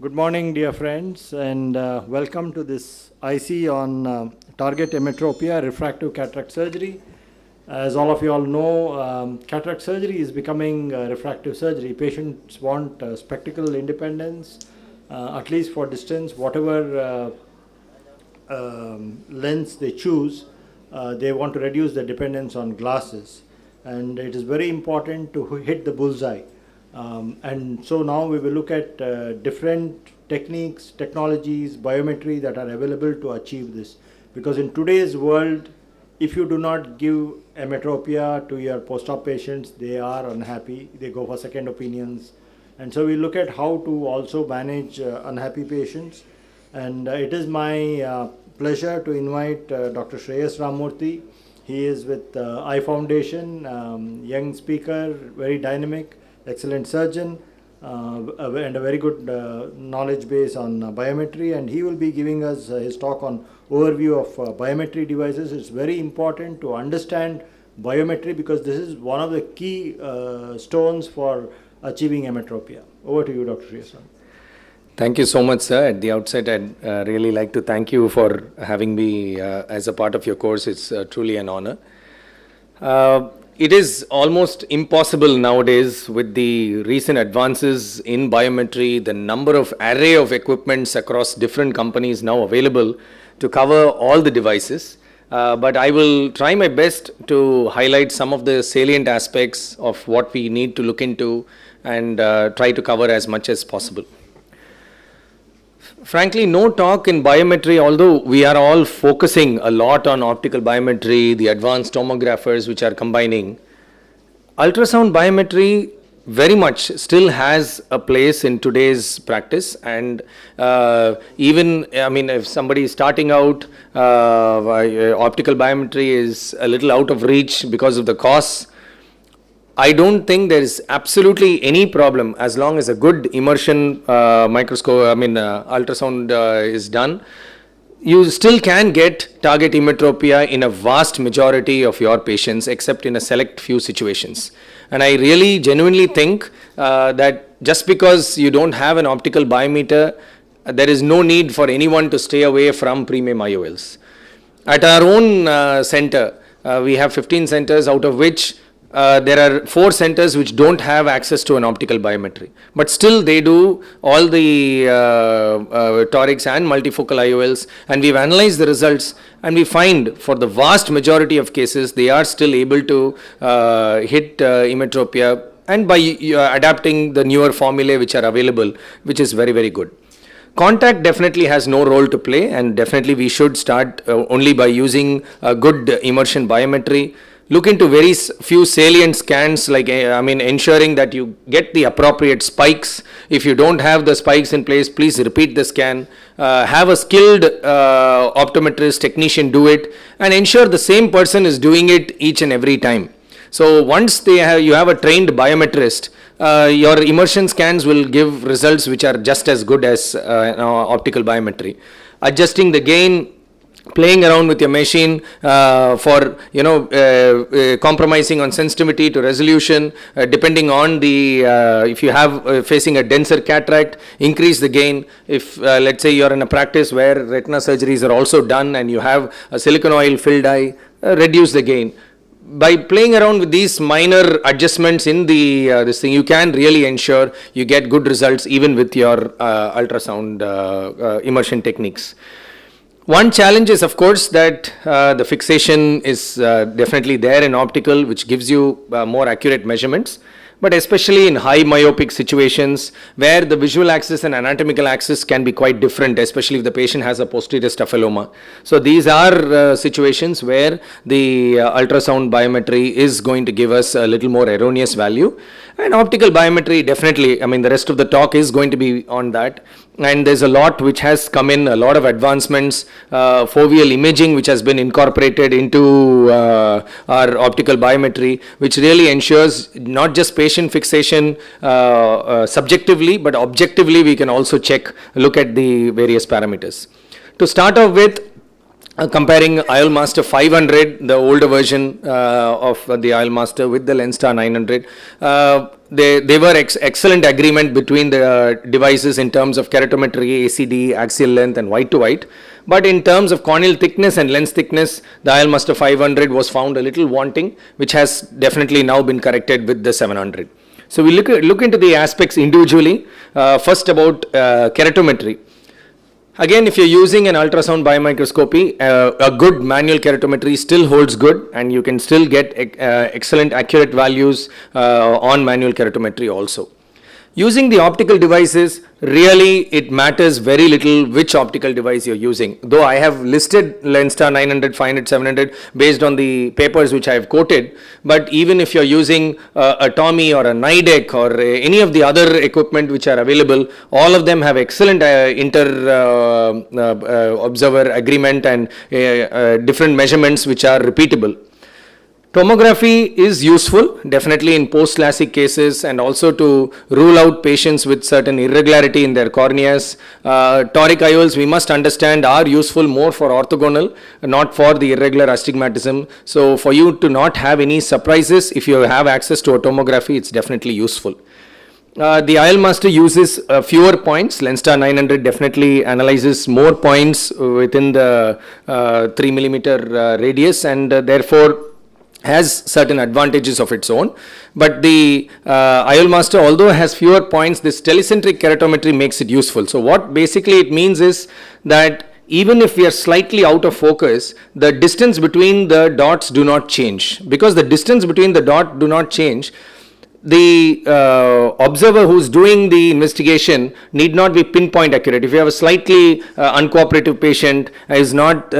Good morning, dear friends, and welcome to this IC on target emmetropia, refractive cataract surgery. As all of you all know, cataract surgery is becoming refractive surgery. Patients want spectacle independence, at least for distance, whatever lens they choose, they want to reduce the dependence on glasses. And it is very important to hit the bullseye. And so now we will look at different techniques, technologies, biometry that are available to achieve this. Because in today's world, if you do not give emmetropia to your post-op patients, they are unhappy. They go for second opinions. And so we look at how to also manage unhappy patients. And it is my pleasure to invite Dr. Shreyas Ramurthy. He is with Eye Foundation, young speaker, very dynamic, excellent surgeon, and a very good knowledge base on biometry, and he will be giving us his talk on overview of biometry devices. It's very important to understand biometry because this is one of the key stones for achieving emmetropia. Over to you, Dr. Shreyas. Thank you so much, sir. At the outset, I'd really like to thank you for having me as a part of your course. It's truly an honor. It is almost impossible nowadays with the recent advances in biometry, the number of array of equipments across different companies now available to cover all the devices. But I will try my best to highlight some of the salient aspects of what we need to look into and try to cover as much as possible. Frankly, no talk in biometry, although we are all focusing a lot on optical biometry, the advanced tomographers which are combining. Ultrasound biometry very much still has a place in today's practice, and even, I mean, if somebody is starting out, optical biometry is a little out of reach because of the costs. I don't think there is absolutely any problem as long as a good immersion ultrasound is done. You still can get target emmetropia in a vast majority of your patients, except in a select few situations. And I really genuinely think that just because you don't have an optical biometer, there is no need for anyone to stay away from premium IOLs. At our own center, we have 15 centers, out of which there are 4 centers which don't have access to an optical biometry, but still they do all the torics and multifocal IOLs, and we've analyzed the results, and we find for the vast majority of cases they are still able to hit emmetropia, and by adapting the newer formulae which are available, which is very, very good. Contact definitely has no role to play, and definitely we should start only by using a good immersion biometry. Look into very few salient scans, like ensuring that you get the appropriate spikes. If you don't have the spikes in place, please repeat the scan. Have a skilled optometrist technician do it, and ensure the same person is doing it each and every time. So once you have a trained biometrist, your immersion scans will give results which are just as good as optical biometry. Adjusting the gain, playing around with your machine for compromising on sensitivity to resolution, depending on the if you have facing a denser cataract, increase the gain. If let's say you're in a practice where retina surgeries are also done and you have a silicone oil filled eye, reduce the gain. By playing around with these minor adjustments in the this thing, you can really ensure you get good results even with your ultrasound immersion techniques. One challenge is, of course, that the fixation is definitely there in optical, which gives you more accurate measurements. But especially in high myopic situations where the visual axis and anatomical axis can be quite different, especially if the patient has a posterior staphyloma. So these are situations where the ultrasound biometry is going to give us a little more erroneous value. And optical biometry, definitely, the rest of the talk is going to be on that. And there's a lot which has come in, a lot of advancements, foveal imaging which has been incorporated into our optical biometry, which really ensures not just patient fixation subjectively, but objectively we can also look at the various parameters. To start off with, comparing IOLMaster 500, the older version of the IOLMaster with the Lenstar 900. They were excellent agreement between the devices in terms of keratometry, ACD, axial length and white to white. But in terms of corneal thickness and lens thickness, the IOLMaster 500 was found a little wanting, which has definitely now been corrected with the 700. So we look into the aspects individually. First about keratometry. Again, if you're using an ultrasound biomicroscopy, a good manual keratometry still holds good, and you can still get excellent accurate values on manual keratometry also. Using the optical devices, really it matters very little which optical device you're using. Though I have listed Lenstar 900, 500, 700 based on the papers which I have quoted, but even if you're using a Tommy or a Nidec or any of the other equipment which are available, all of them have excellent inter-observer agreement and different measurements which are repeatable. Tomography is useful definitely in post-LASIK cases and also to rule out patients with certain irregularity in their corneas. Toric IOLs, we must understand, are useful more for orthogonal, not for the irregular astigmatism. So for you to not have any surprises, if you have access to a tomography, it's definitely useful. The IOLMaster uses fewer points. Lenstar 900 definitely analyzes more points within the 3 millimeter radius, and therefore has certain advantages of its own. But the IOLMaster, although has fewer points, this telecentric keratometry makes it useful. So what basically it means is that even if we are slightly out of focus, the distance between the dots do not change. Because the distance between the dot do not change, the observer who's doing the investigation need not be pinpoint accurate. If you have a slightly uncooperative patient is not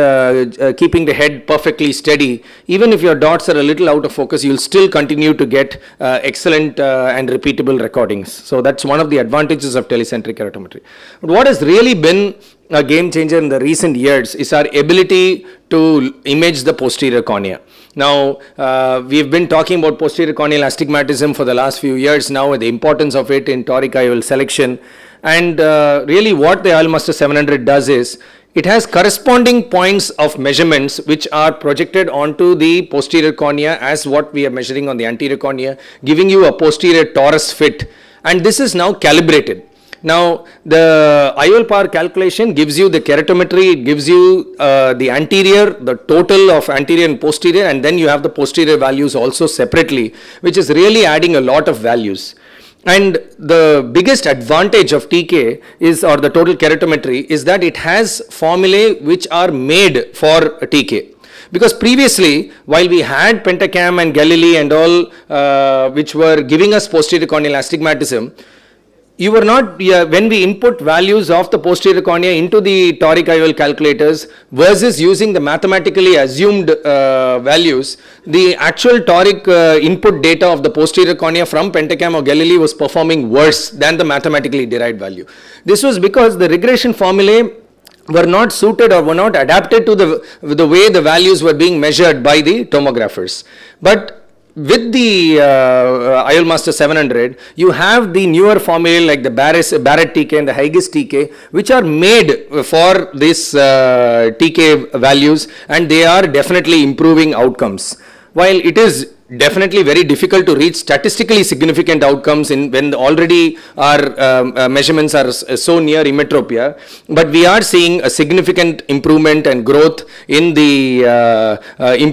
keeping the head perfectly steady, even if your dots are a little out of focus, you'll still continue to get excellent and repeatable recordings. So that's one of the advantages of telecentric keratometry. But what has really been a game changer in the recent years is our ability to image the posterior cornea. Now, we've been talking about posterior corneal astigmatism for the last few years now, and the importance of it in toric IOL selection. And really what the IOLMaster 700 does is, it has corresponding points of measurements which are projected onto the posterior cornea as what we are measuring on the anterior cornea, giving you a posterior torus fit. And this is now calibrated. Now, the IOL power calculation gives you the keratometry, it gives you the anterior, the total of anterior and posterior, and then you have the posterior values also separately, which is really adding a lot of values. And the biggest advantage of TK is, or the total keratometry, is that it has formulae which are made for TK. Because previously, while we had Pentacam and Galilei and all which were giving us posterior corneal astigmatism, you were not, when we input values of the posterior cornea into the toric IOL calculators versus using the mathematically assumed values, the actual toric input data of the posterior cornea from Pentacam or Galilei was performing worse than the mathematically derived value. This was because the regression formulae were not suited or were not adapted to the way the values were being measured by the tomographers. But with the IOLMaster 700, you have the newer formulae like the Barrett TK and the Heges TK, which are made for this TK values, and they are definitely improving outcomes. While it is definitely very difficult to reach statistically significant outcomes when already our measurements are so near emmetropia, but we are seeing a significant improvement and growth in the in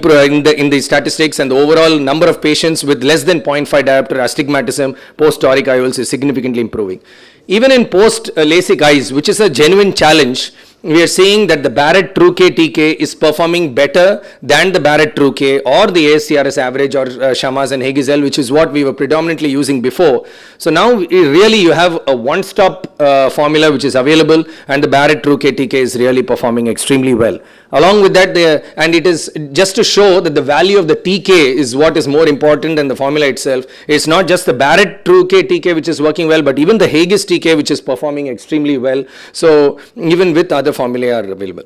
the statistics, and the overall number of patients with less than 0.5 diopter astigmatism post toric IOLs is significantly improving. Even in post LASIK eyes, which is a genuine challenge, we are seeing that the Barrett True K TK is performing better than the Barrett True K or the ASCRS average or Shamas and Heges L, which is what we were predominantly using before. So now really you have a one-stop formula which is available, and the Barrett True K TK is really performing extremely well. Along with that, and it is just to show that the value of the TK is what is more important than the formula itself. It's not just the Barrett True K TK which is working well, but even the Heges TK which is performing extremely well. So even with other formulae are available.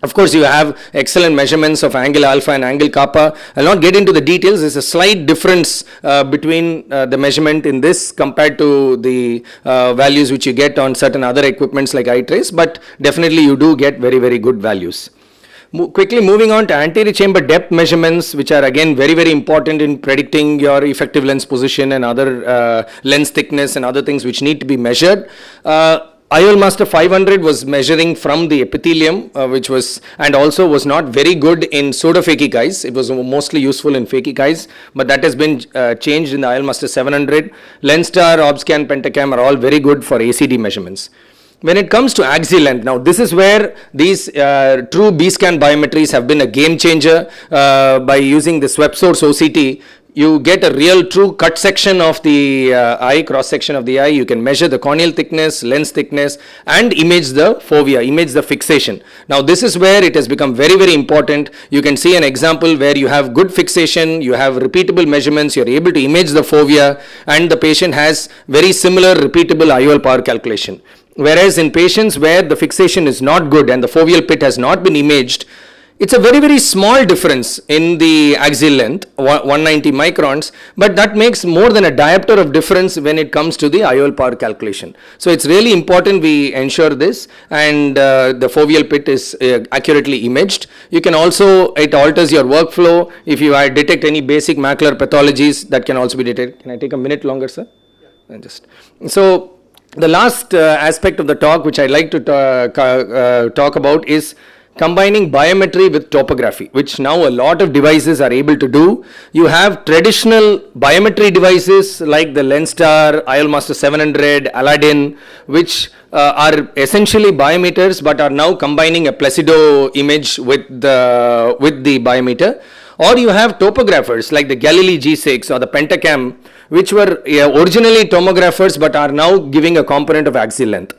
Of course, you have excellent measurements of angle alpha and angle kappa. I'll not get into the details. There's a slight difference between the measurement in this compared to the values which you get on certain other equipments like eye trace, but definitely you do get very, very good values. Quickly moving on to anterior chamber depth measurements, which are again very, very important in predicting your effective lens position and other lens thickness and other things which need to be measured. IOL Master 500 was measuring from the epithelium, which was, and also was not very good in pseudophakic eyes. It was mostly useful in phakic eyes, but that has been changed in the IOL Master 700. LensStar, ObsCan, Pentacam are all very good for ACD measurements. When it comes to axial length, now this is where these true B-scan biometries have been a game changer. By using the swept source OCT, you get a real true cut section of the eye, cross section of the eye. You can measure the corneal thickness, lens thickness, and image the fovea, image the fixation. Now this is where it has become very, very important. You can see an example where you have good fixation, you have repeatable measurements, you're able to image the fovea, and the patient has very similar repeatable IOL power calculation. Whereas in patients where the fixation is not good and the foveal pit has not been imaged, it's a very, very small difference in the axial length, 190 microns, but that makes more than a diopter of difference when it comes to the IOL power calculation. So it's really important we ensure this, and the foveal pit is accurately imaged. You can also, it alters your workflow. If you detect any basic macular pathologies, that can also be detected. Can I take a minute longer, sir? Yeah. So the last aspect of the talk which I'd like to talk about is combining biometry with topography, which now a lot of devices are able to do. You have traditional biometry devices like the LensStar, IOL Master 700, Aladdin, which are essentially biometers but are now combining a Placido image with the biometer. Or you have topographers like the Galilei G6 or the Pentacam, which were originally tomographers but are now giving a component of axial length.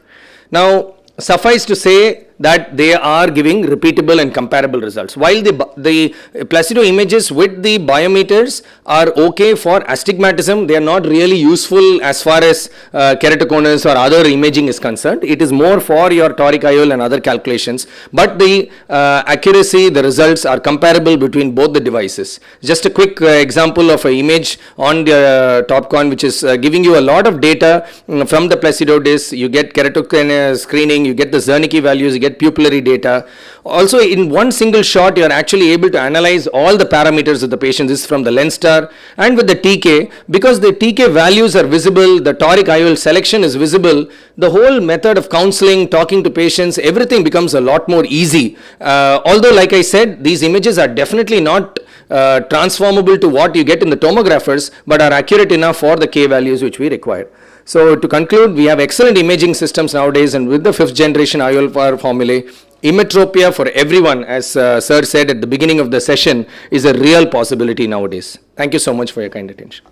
Now, suffice to say that they are giving repeatable and comparable results. While the Placido images with the biometers are okay for astigmatism, they are not really useful as far as keratoconus or other imaging is concerned. It is more for your toric IOL and other calculations, but the accuracy, the results are comparable between both the devices. Just a quick example of an image on the TopCon, which is giving you a lot of data from the Placido disc. You get keratoconus screening, you get the Zernike values, you get pupillary data. Also, in one single shot, you are actually able to analyze all the parameters of the patient. This is from the LensStar, and with the TK, because the TK values are visible, the toric IOL selection is visible, the whole method of counseling, talking to patients, everything becomes a lot more easy. Although, like I said, these images are definitely not transformable to what you get in the tomographers, but are accurate enough for the K values which we require. So to conclude, we have excellent imaging systems nowadays, and with the 5th generation IOL power formulae, Emmetropia for everyone, as Sir said at the beginning of the session, is a real possibility nowadays. Thank you so much for your kind attention.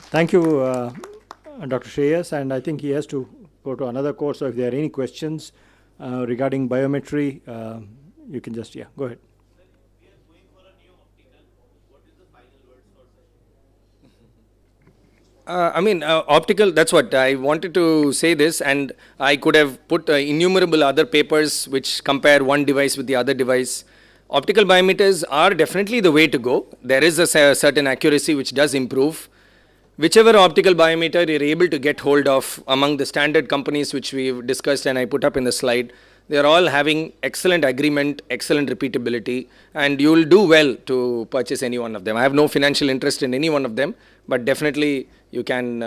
Thank you, Dr. Shreyas, and I think he has to go to another course, so if there are any questions regarding biometry, you can just, go ahead. Optical, that's what I wanted to say this, and I could have put innumerable other papers which compare one device with the other device. Optical biometers are definitely the way to go. There is a certain accuracy which does improve. Whichever optical biometer you're able to get hold of among the standard companies which we've discussed and I put up in the slide, they are all having excellent agreement, excellent repeatability, and you will do well to purchase any one of them. I have no financial interest in any one of them, but definitely you can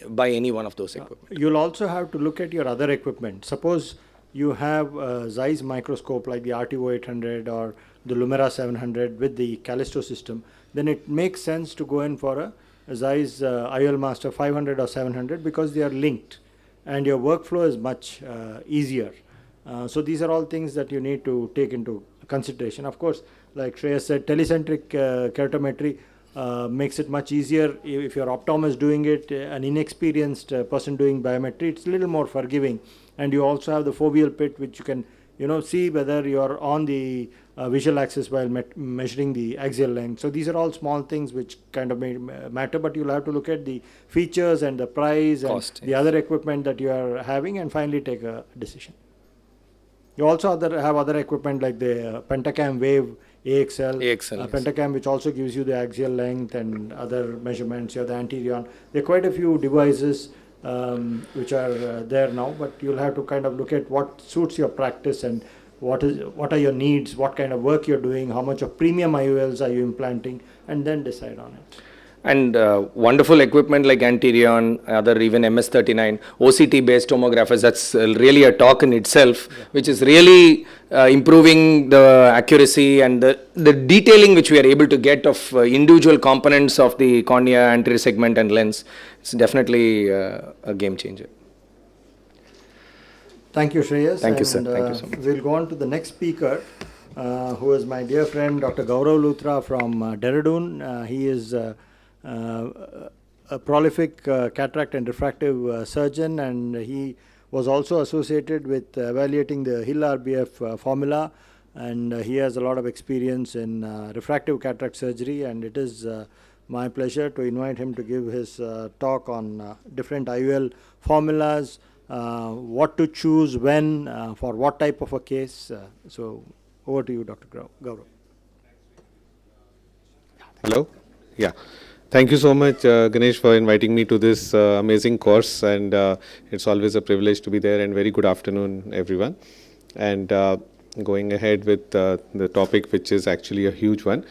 buy any one of those equipment. You'll also have to look at your other equipment. Suppose you have a Zeiss microscope like the RTO800 or the Lumera 700 with the Callisto system, then it makes sense to go in for a Zeiss IOL Master 500 or 700 because they are linked and your workflow is much easier. So these are all things that you need to take into consideration. Of course, like Shreya said, telecentric keratometry makes it much easier. If your optometrist doing it, an inexperienced person doing biometry, it's a little more forgiving. And you also have the foveal pit, which you can see whether you're on the visual axis while measuring the axial length. So these are all small things which kind of matter, but you'll have to look at the features and the price and the other equipment that you are having and finally take a decision. You also have other equipment like the Pentacam Wave AXL, yes. Pentacam, which also gives you the axial length and other measurements. You have the Anterior. There are quite a few devices which are there now, but you'll have to kind of look at what suits your practice and what are your needs, what kind of work you're doing, how much of premium IOLs are you implanting, and then decide on it. And wonderful equipment like Anterior, other even MS39, OCT based tomographers, that's really a talk in itself, which is really improving the accuracy and the detailing which we are able to get of individual components of the cornea, anterior segment and lens. It's definitely a game changer. Thank you, Shreyas. Thank you, sir. Thank you so much. We'll go on to the next speaker, who is my dear friend, Dr. Gaurav Luthra from Dehradun. He is a prolific cataract and refractive surgeon, and he was also associated with evaluating the Hill RBF formula, and he has a lot of experience in refractive cataract surgery, and it is my pleasure to invite him to give his talk on different IOL formulas, what to choose when, for what type of a case. So over to you, Dr. Gaurav. Hello. Yeah. Thank you so much, Ganesh, for inviting me to this amazing course, and it's always a privilege to be there, and very good afternoon, everyone. And going ahead with the topic, which is actually a huge one.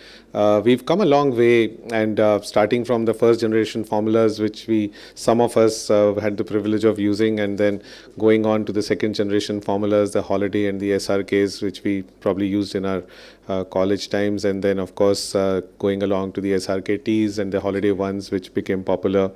We've come a long way, and starting from the first generation formulas, which some of us had the privilege of using, and then going on to the second generation formulas, the Holiday and the SRKs, which we probably used in our college times, and then of course going along to the SRKTs and the Holiday ones, which became popular,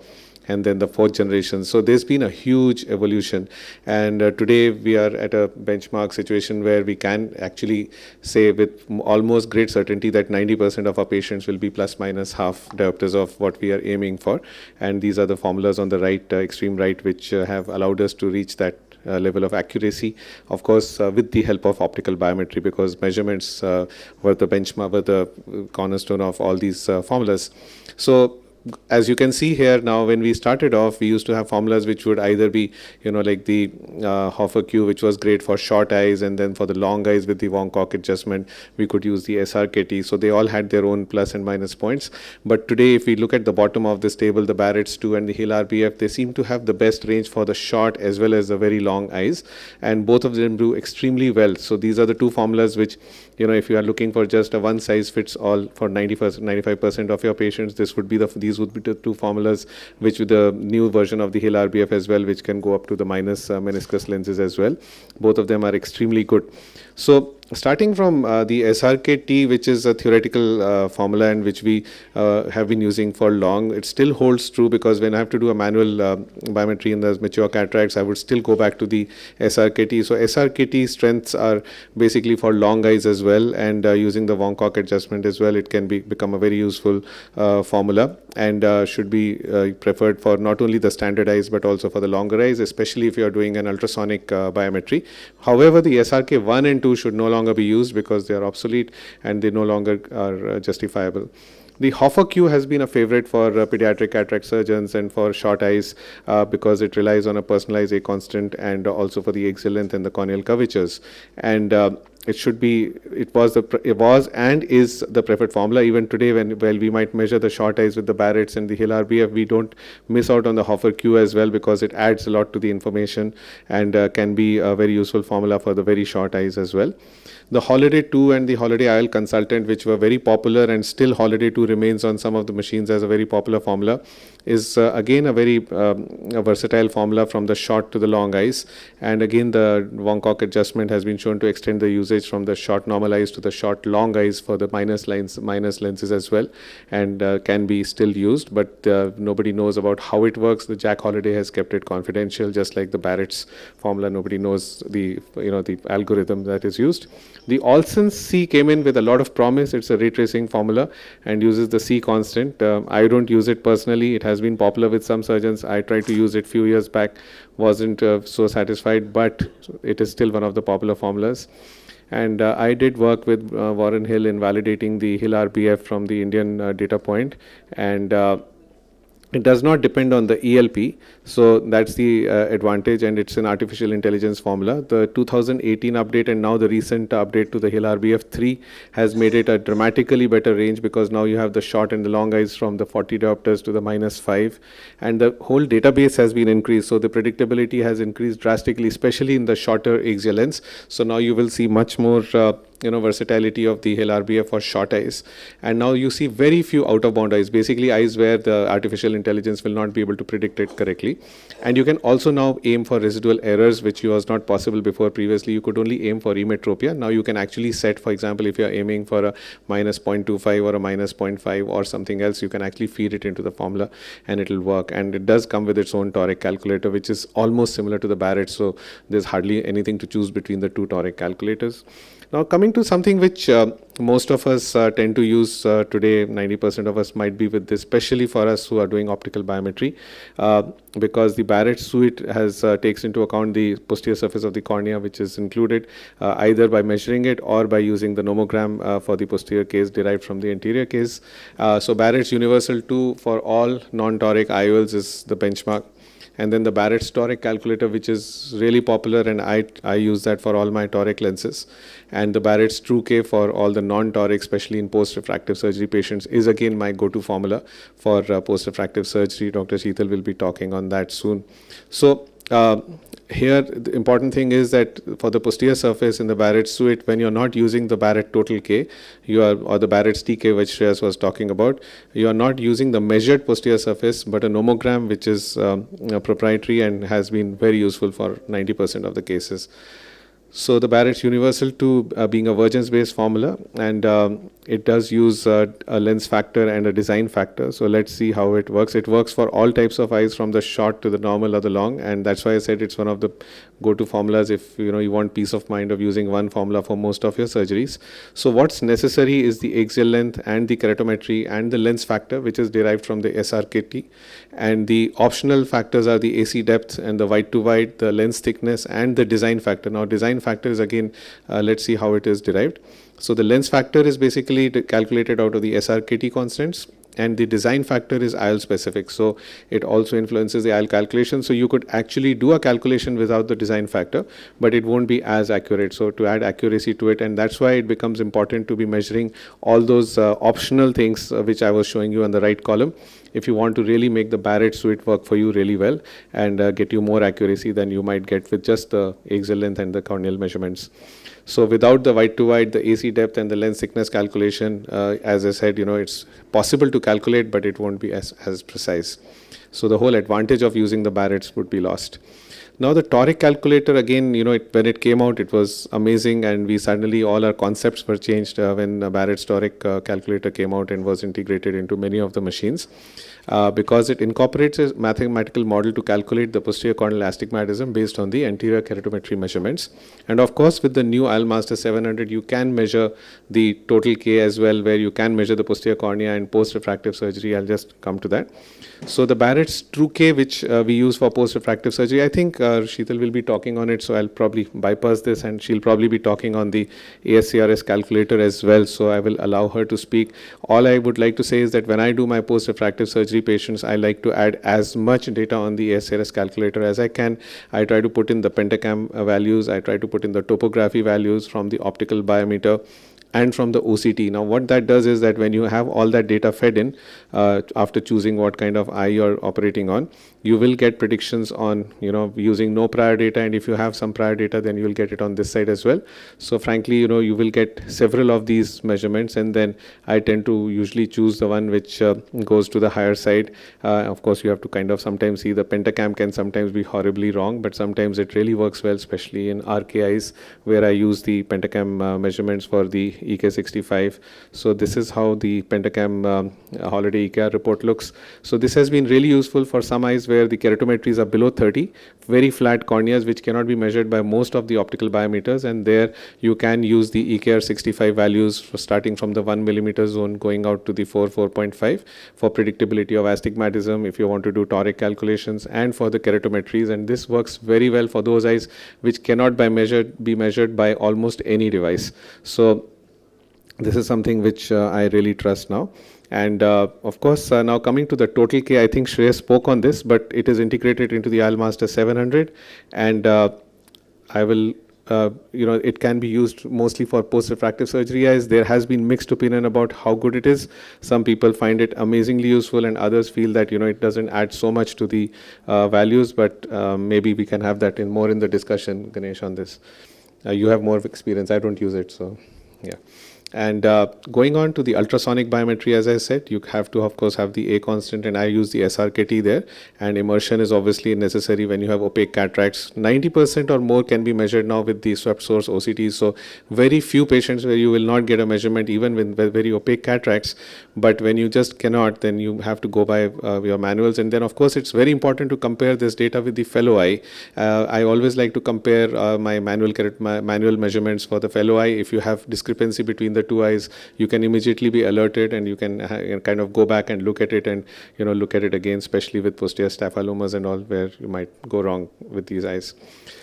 and then the fourth generation. So there's been a huge evolution, and today we are at a benchmark situation where we can actually say with almost great certainty that 90% of our patients will be plus minus half diopters of what we are aiming for, and these are the formulas on the right, extreme right, which have allowed us to reach that level of accuracy, of course, with the help of optical biometry, because measurements were the benchmark, were the cornerstone of all these formulas. So as you can see here now, when we started off, we used to have formulas which would either be, like the Hoffer Q, which was great for short eyes, and then for the long eyes with the Wong-Kok adjustment, we could use the SRKT. So they all had their own plus and minus points. But today, if we look at the bottom of this table, the Barrett's 2 and the Hill RBF, they seem to have the best range for the short as well as the very long eyes, and both of them do extremely well. So these are the two formulas which, if you are looking for just a one size fits all for 95% of your patients, these would be the two formulas, which with the new version of the Hill RBF as well, which can go up to the minus meniscus lenses as well. Both of them are extremely good. So starting from the SRKT, which is a theoretical formula and which we have been using for long, it still holds true, because when I have to do a manual biometry in the mature cataracts, I would still go back to the SRKT. So SRKT strengths are basically for long eyes as well, and using the Wong-Kok adjustment as well, it can become a very useful formula, and should be preferred for not only the standard eyes but also for the longer eyes, especially if you are doing an ultrasonic biometry. However, the SRK 1 and 2 should no longer be used because they are obsolete and they no longer are justifiable. The Hoffer Q has been a favorite for pediatric cataract surgeons and for short eyes because it relies on a personalized A constant, and also for the axial length and the corneal curvatures. And it was and is the preferred formula. Even today, while we might measure the short eyes with the Barrett's and the Hill RBF, we don't miss out on the Hoffer Q as well, because it adds a lot to the information and can be a very useful formula for the very short eyes as well. The Holiday 2 and the Holiday IOL Consultant, which were very popular, and still Holiday 2 remains on some of the machines as a very popular formula, is again a very versatile formula from the short to the long eyes. And again, the Wong-Kok adjustment has been shown to extend the usage from the short normal eyes to the short long eyes for the minus lenses as well, and can be still used, but nobody knows about how it works. The Jack Holiday has kept it confidential, just like the Barrett's formula. Nobody knows the algorithm that is used. The Olsen's C came in with a lot of promise. It's a ray tracing formula and uses the C constant. I don't use it personally. It has been popular with some surgeons. I tried to use it a few years back, wasn't so satisfied, but it is still one of the popular formulas. And I did work with Warren Hill in validating the Hill RBF from the Indian data point, and It does not depend on the ELP, so that's the advantage, and it's an artificial intelligence formula. The 2018 update and now the recent update to the HEL RBF3 has made it a dramatically better range, because now you have the short and the long eyes from the 40 diopters to the -5, and the whole database has been increased, so the predictability has increased drastically, especially in the shorter axial lens. So now you will see much more versatility of the HEL RBF for short eyes. And now you see very few out of bound eyes, basically eyes where the artificial intelligence will not be able to predict it correctly. And you can also now aim for residual errors, which was not possible before. Previously you could only aim for emmetropia. Now you can actually set, for example, if you are aiming for a -0.25 or a -0.5 or something else, you can actually feed it into the formula and it will work. And it does come with its own toric calculator, which is almost similar to the Barrett, so there's hardly anything to choose between the two toric calculators. Now coming to something which most of us tend to use today, 90% of us might be with this, especially for us who are doing optical biometry, because the Barrett suite has takes into account the posterior surface of the cornea, which is included either by measuring it or by using the nomogram for the posterior case derived from the anterior case. So Barrett's universal 2 for all non-toric IOLs is the benchmark. And then the Barrett's toric calculator, which is really popular, and I use that for all my toric lenses. And the Barrett's True-K for all the non-toric, especially in post-refractive surgery patients, is again my go-to formula for post-refractive surgery. Dr. Sheetal will be talking on that soon. So here the important thing is that for the posterior surface in the Barrett suite, when you're not using the Barrett total K, or the Barrett's TK, which Shreyas was talking about, you are not using the measured posterior surface, but a nomogram, which is proprietary and has been very useful for 90% of the cases. So the Barrett's universal 2 being a Vergence-based formula, and it does use a lens factor and a design factor. So let's see how it works. It works for all types of eyes, from the short to the normal or the long, and that's why I said it's one of the go-to formulas if you want peace of mind of using one formula for most of your surgeries. So what's necessary is the axial length and the keratometry and the lens factor, which is derived from the SRKT, and the optional factors are the AC depth and the wide to wide, the lens thickness, and the design factor. Now design factor is again, let's see how it is derived. So the lens factor is basically calculated out of the SRKT constants, and the design factor is IOL specific. So it also influences the IOL calculation. So you could actually do a calculation without the design factor, but it won't be as accurate. So to add accuracy to it, and that's why it becomes important to be measuring all those optional things which I was showing you on the right column, if you want to really make the Barrett suite work for you really well and get you more accuracy than you might get with just the axial length and the corneal measurements. So without the wide to wide, the AC depth and the lens thickness calculation, as I said, it's possible to calculate, but it won't be as precise. So the whole advantage of using the Barretts would be lost. Now the toric calculator, again, when it came out, it was amazing, and we suddenly all our concepts were changed when Barrett's toric calculator came out and was integrated into many of the machines. Because it incorporates a mathematical model to calculate the posterior corneal astigmatism based on the anterior keratometry measurements. And of course, with the new IOL Master 700, you can measure the total K as well, where you can measure the posterior cornea in post-refractive surgery. I'll just come to that. So the Barrett's True-K, which we use for post-refractive surgery, I think Sheetal will be talking on it, so I'll probably bypass this, and she'll probably be talking on the ASCRS calculator as well, so I will allow her to speak. All I would like to say is that when I do my post-refractive surgery patients, I like to add as much data on the ASCRS calculator as I can. I try to put in the pentacam values, I try to put in the topography values from the optical biometer and from the OCT. Now what that does is that when you have all that data fed in, after choosing what kind of eye you're operating on, you will get predictions on, using no prior data, and if you have some prior data, then you will get it on this side as well. So frankly, you will get several of these measurements, and then I tend to usually choose the one which goes to the higher side. Of course, you have to kind of sometimes see the pentacam can sometimes be horribly wrong, but sometimes it really works well, especially in RKIs, where I use the pentacam measurements for the EK65. So this is how the pentacam holiday EKR report looks. So this has been really useful for some eyes where the keratometries are below 30, very flat corneas which cannot be measured by most of the optical biometers, and there you can use the EKR65 values starting from the 1 millimeter zone going out to the 4.5 for predictability of astigmatism if you want to do toric calculations, and for the keratometries, and this works very well for those eyes which cannot be measured by almost any device. So this is something which I really trust now. And of course, now coming to the total K, I think Shreya spoke on this, but it is integrated into the ILMaster 700, and I will, it can be used mostly for post-refractive surgery eyes. There has been mixed opinion about how good it is. Some people find it amazingly useful, and others feel that, it doesn't add so much to the values, but maybe we can have that more in the discussion, Ganesh, on this. You have more experience. I don't use it, so yeah. And going on to the ultrasonic biometry, as I said, you have to, of course, have the A constant, and I use the SRKT there. And immersion is obviously necessary when you have opaque cataracts. 90% or more can be measured now with the swept source OCTs. So very few patients where you will not get a measurement even with very opaque cataracts. But when you just cannot, then you have to go by your manuals. And then, of course, it's very important to compare this data with the fellow eye. I always like to compare my manual measurements for the fellow eye. If you have discrepancy between the two eyes, you can immediately be alerted, and you can kind of go back and look at it, and look at it again, especially with posterior staphylomas and all, where you might go wrong with these eyes.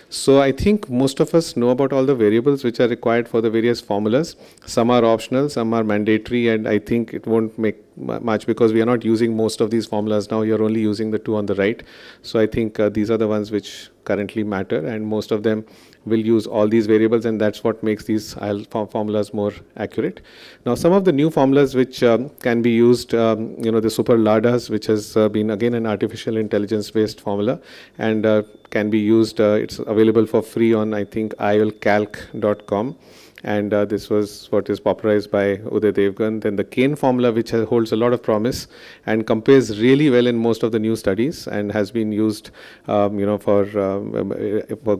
So I think most of us know about all the variables which are required for the various formulas. Some are optional, some are mandatory, and I think it won't make much because we are not using most of these formulas now. You're only using the two on the right. So I think these are the ones which currently matter, and most of them will use all these variables, and that's what makes these formulas more accurate. Now, some of the new formulas which can be used, the super LADAs, which has been again an artificial intelligence based formula, and can be used. It's available for free on, I think, iolcalc.com. And this was what is popularized by Uday Devgan. Then the Kane formula, which holds a lot of promise and compares really well in most of the new studies, and has been used, for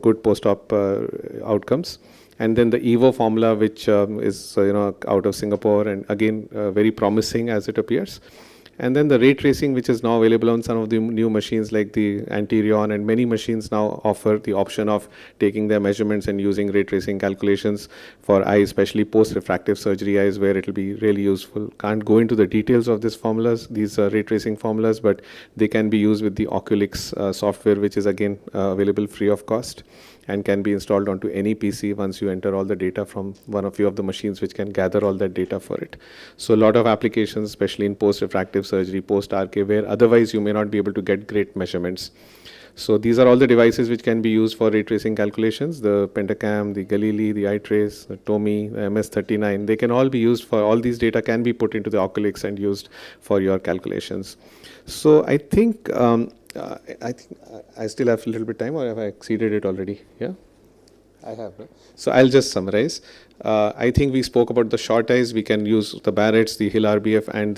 good post-op outcomes. And then the EVO formula, which is out of Singapore, and again very promising as it appears. And then the ray tracing, which is now available on some of the new machines like the Anterior, and many machines now offer the option of taking their measurements and using ray tracing calculations for eyes, especially post-refractive surgery eyes, where it will be really useful. Can't go into the details of these formulas, these ray tracing formulas, but they can be used with the Oculix software, which is again available free of cost, and can be installed onto any PC once you enter all the data from one of the machines which can gather all that data for it. So a lot of applications, especially in post-refractive surgery, post-RK, where otherwise you may not be able to get great measurements. So these are all the devices which can be used for ray tracing calculations: the Pentacam, the Galili, the iTrace, the Tomy, the MS39. They can all be used for, all these data can be put into the Oculix and used for your calculations. So I think I still have a little bit of time, or have I exceeded it already? Yeah, I have. Right? So I'll just summarize. I think we spoke about the short eyes. We can use the Barrett's, the Hill RBF, and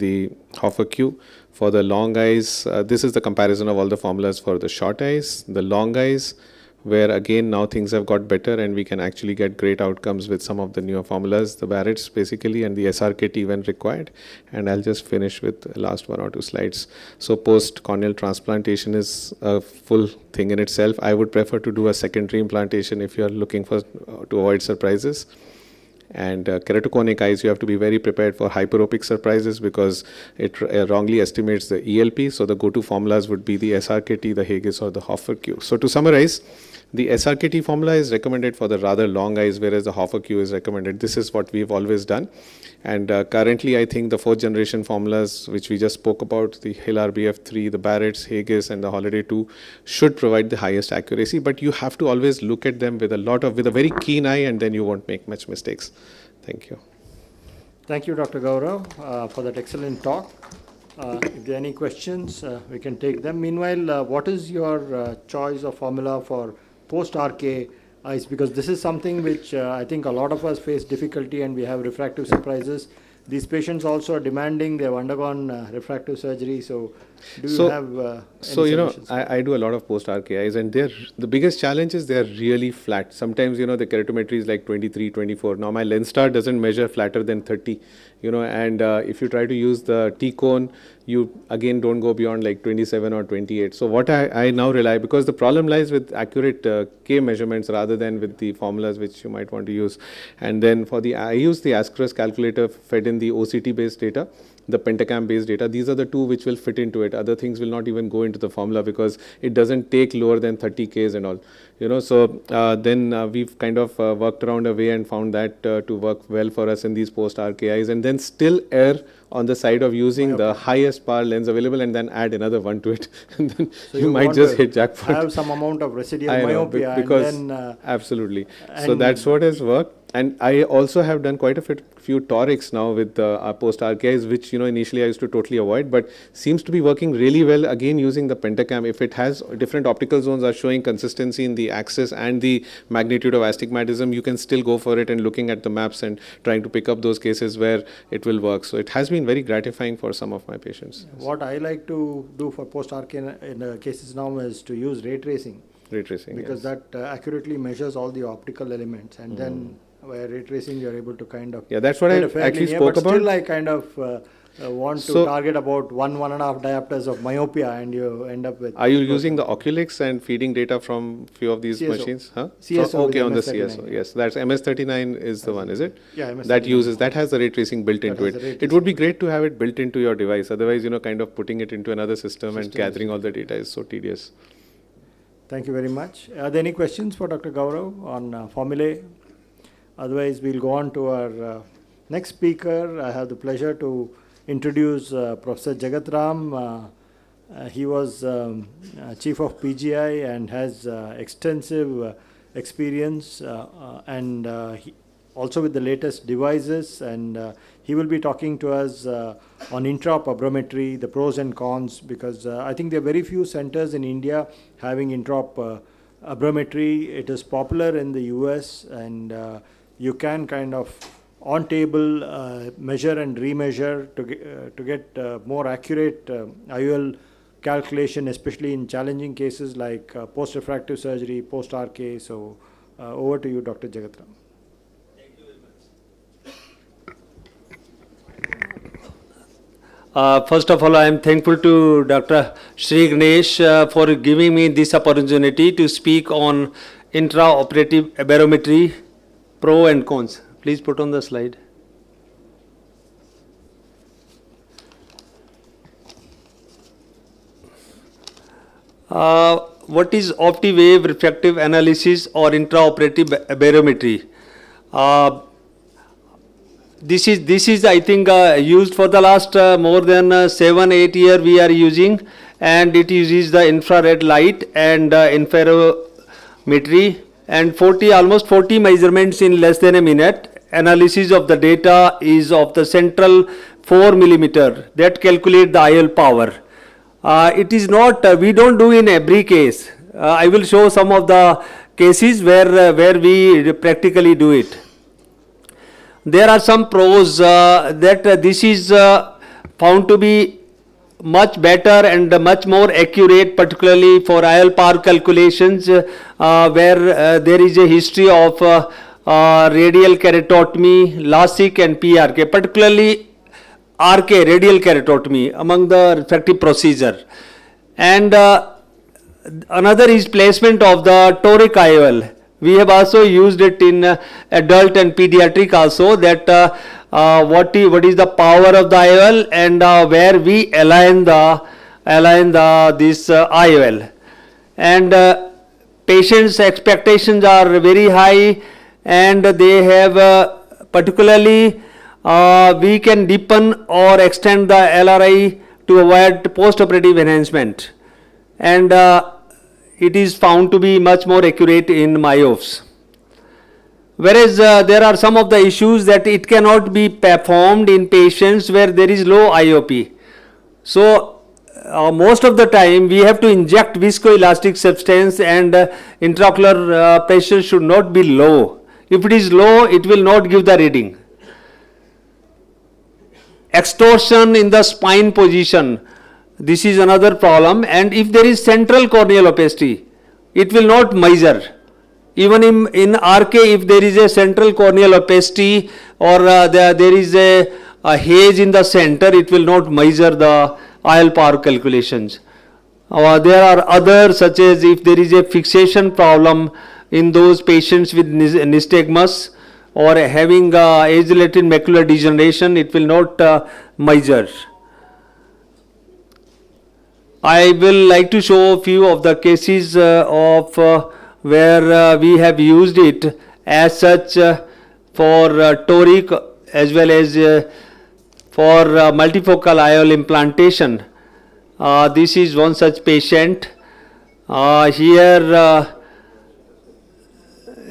the Hoffer Q. For the long eyes, this is the comparison of all the formulas for the short eyes, the long eyes, where again now things have got better, and we can actually get great outcomes with some of the newer formulas, the Barrett's basically, and the SRKT when required. And I'll just finish with the last 1 or 2 slides. So post-corneal transplantation is a full thing in itself. I would prefer to do a secondary implantation if you're looking for to avoid surprises. And keratoconic eyes, you have to be very prepared for hyperopic surprises, because it wrongly estimates the ELP. So the go-to formulas would be the SRKT, the Heges, or the Hoffer Q. So to summarize, the SRKT formula is recommended for the rather long eyes, whereas the Hoffer Q is recommended. This is what we've always done. And currently, I think the 4th generation formulas, which we just spoke about, the Hill RBF3, the Barrett's, Heges, and the Holiday 2, should provide the highest accuracy. But you have to always look at them with a very keen eye, and then you won't make much mistakes. Thank you. Thank you, Dr. Gaurav, for that excellent talk. If there are any questions, we can take them. Meanwhile, what is your choice of formula for post-RK eyes? Because this is something which I think a lot of us face difficulty, and we have refractive surprises. These patients also are demanding, they have undergone refractive surgery. So do you have any solutions? I do a lot of post-RK eyes, and the biggest challenge is they're really flat. Sometimes, the keratometry is like 23, 24. Now my lens star doesn't measure flatter than 30, and if you try to use the T-cone, you again don't go beyond like 27 or 28. So what I now rely, because the problem lies with accurate K measurements rather than with the formulas which you might want to use. And then I use the Ascaris calculator fed in the OCT based data, the pentacam based data. These are the two which will fit into it. Other things will not even go into the formula because it doesn't take lower than 30 Ks and all. So then we've kind of worked around a way and found that to work well for us in these post-RKIs, and then still err on the side of using the highest power lens available and then add another one to it. And then so you might just hit jackpot. Have some amount of residual myopia. Because and then, absolutely. So that's what has worked. And I also have done quite a few torics now with our post-RKIs, which initially I used to totally avoid, but seems to be working really well again using the pentacam. If it has different optical zones are showing consistency in the axis and the magnitude of astigmatism, you can still go for it and looking at the maps and trying to pick up those cases where it will work. So it has been very gratifying for some of my patients. What I like to do for post-RK in cases now is to use ray tracing. Ray tracing, because that accurately measures all the optical elements, and then by ray tracing you're able to kind of that's what I actually spoke about. Still I kind of want to target about 1.5 diopters of myopia, and you end up with. Are you using the Oculix and feeding data from few of these CSO. Machines? CSO okay, on the MS39. CSO. Yes, that's MS39 is the one, is it? Yeah, MS39. That has the ray tracing built into it. It would be great to have it built into your device. Otherwise, kind of putting it into another system and gathering all the data is so tedious. Thank you very much. Are there any questions for Dr. Gaurav on formulae? Otherwise, we'll go on to our next speaker. I have the pleasure to introduce Professor Jagatram. He was chief of PGI and has extensive experience and also with the latest devices, and he will be talking to us on intraop abrometry, the pros and cons, because I think there are very few centers in India having intraop abrometry. It is popular in the US, and you can kind of on table measure and remeasure to get more accurate IOL calculation, especially in challenging cases like post-refractive surgery, post-RK. So over to you, Dr. Jagatram. Thank you very much. First of all, I am thankful to Dr. Shri Ganesh for giving me this opportunity to speak on intraoperative barometry, pro and cons. Please put on the slide. What is opti-wave refractive analysis or intraoperative barometry? This is I think used for the last more than 7-8 years we are using, and it uses the infrared light and interferometry and almost 40 measurements in less than a minute. Analysis of the data is of the central 4 millimeter that calculate the IOL power. It is not, we don't do in every case. I will show some of the cases where we practically do it. There are some pros that this is found to be much better and much more accurate, particularly for IOL power calculations where there is a history of radial keratotomy, LASIK and PRK, particularly RK, radial keratotomy, among the refractive procedure. And another is placement of the toric IOL. We have also used it in adult and pediatric also, that what is the power of the IOL and where we align this IOL. And patients' expectations are very high, and they have particularly we can deepen or extend the LRI to avoid post-operative enhancement, and it is found to be much more accurate in myopes. Whereas there are some of the issues that it cannot be performed in patients where there is low IOP. So most of the time we have to inject viscoelastic substance, and intraocular pressure should not be low. If it is low, it will not give the reading. Extorsion in the spine position, this is another problem, and if there is central corneal opacity, it will not measure. Even in RK, if there is a central corneal opacity or there is a haze in the center, it will not measure the IOL power calculations. There are others, such as if there is a fixation problem in those patients with nystagmus, or having age-related macular degeneration, it will not measure. I will like to show a few of the cases of where we have used it as such for toric as well as for multifocal IOL implantation. This is one such patient. Here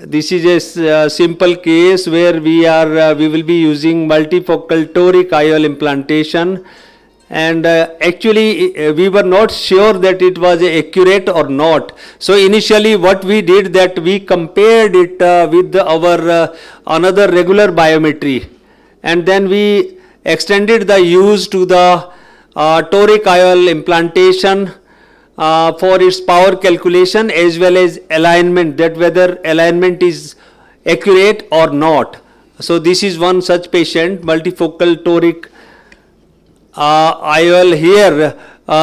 this is a simple case where we will be using multifocal toric IOL implantation, and actually we were not sure that it was accurate or not. So initially what we did, that we compared it with our another regular biometry, and then we extended the use to the toric IOL implantation for its power calculation as well as alignment, that whether alignment is accurate or not. So this is one such patient, multifocal toric IOL. Here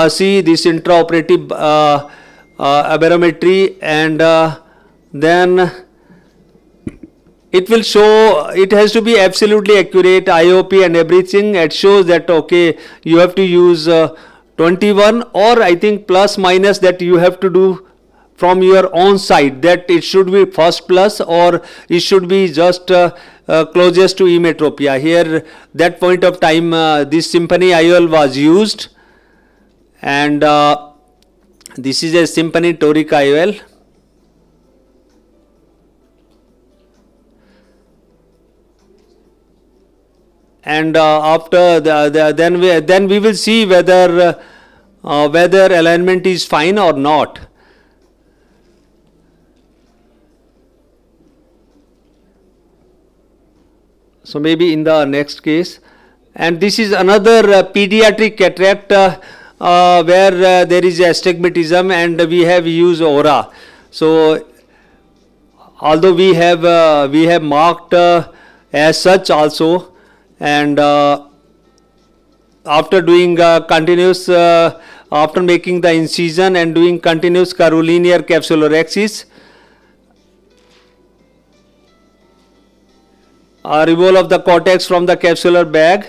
see this intraoperative aberrometry, and then it will show, it has to be absolutely accurate, IOP and everything. It shows that okay, you have to use 21, or I think plus minus, that you have to do from your own side, that it should be first plus or it should be just closest to emmetropia. Here that point of time this symphony IOL was used, and this is a symphony toric IOL. And after then we will see whether alignment is fine or not. So maybe in the next case. And this is another pediatric cataract where there is astigmatism, and we have used aura. So although we have marked as such also, and after doing continuous, after making the incision and doing continuous curvilinear capsulorhexis, removal of the cortex from the capsular bag,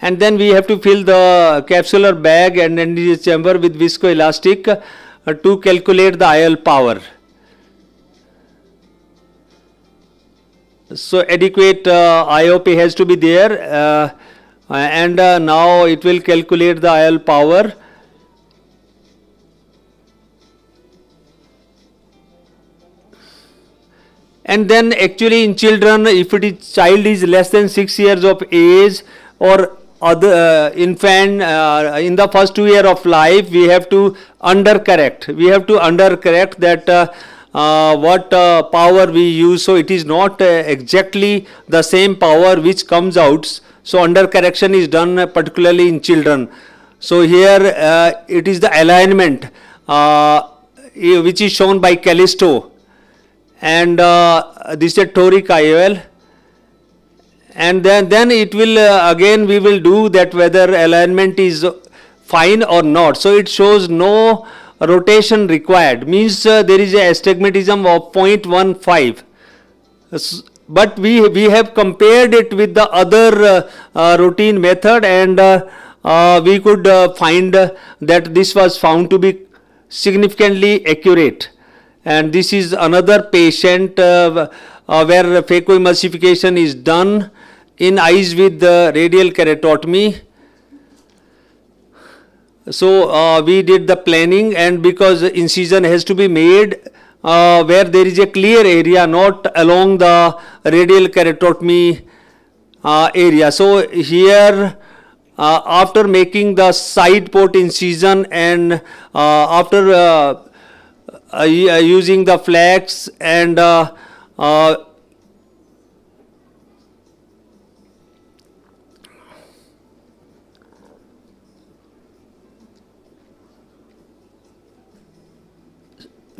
and then we have to fill the capsular bag and anterior chamber with viscoelastic to calculate the IOL power. So adequate IOP has to be there, and now it will calculate the IOL power. And then actually in children, if it is child is less than 6 years of age, or other infant in the first 2 years of life, we have to undercorrect. We have to undercorrect that what power we use. So it is not exactly the same power which comes out. So undercorrection is done particularly in children. So here it is the alignment which is shown by Callisto, and this is a toric IOL. And then it will again we will do that whether alignment is fine or not. So it shows no rotation required, means there is a astigmatism of 0.15. But we have compared it with the other routine method, and we could find that this was found to be significantly accurate. And this is another patient where phacoemulsification is done in eyes with radial keratotomy. So we did the planning, and because incision has to be made where there is a clear area, not along the radial keratotomy area. So here after making the side port incision, and after using the flax and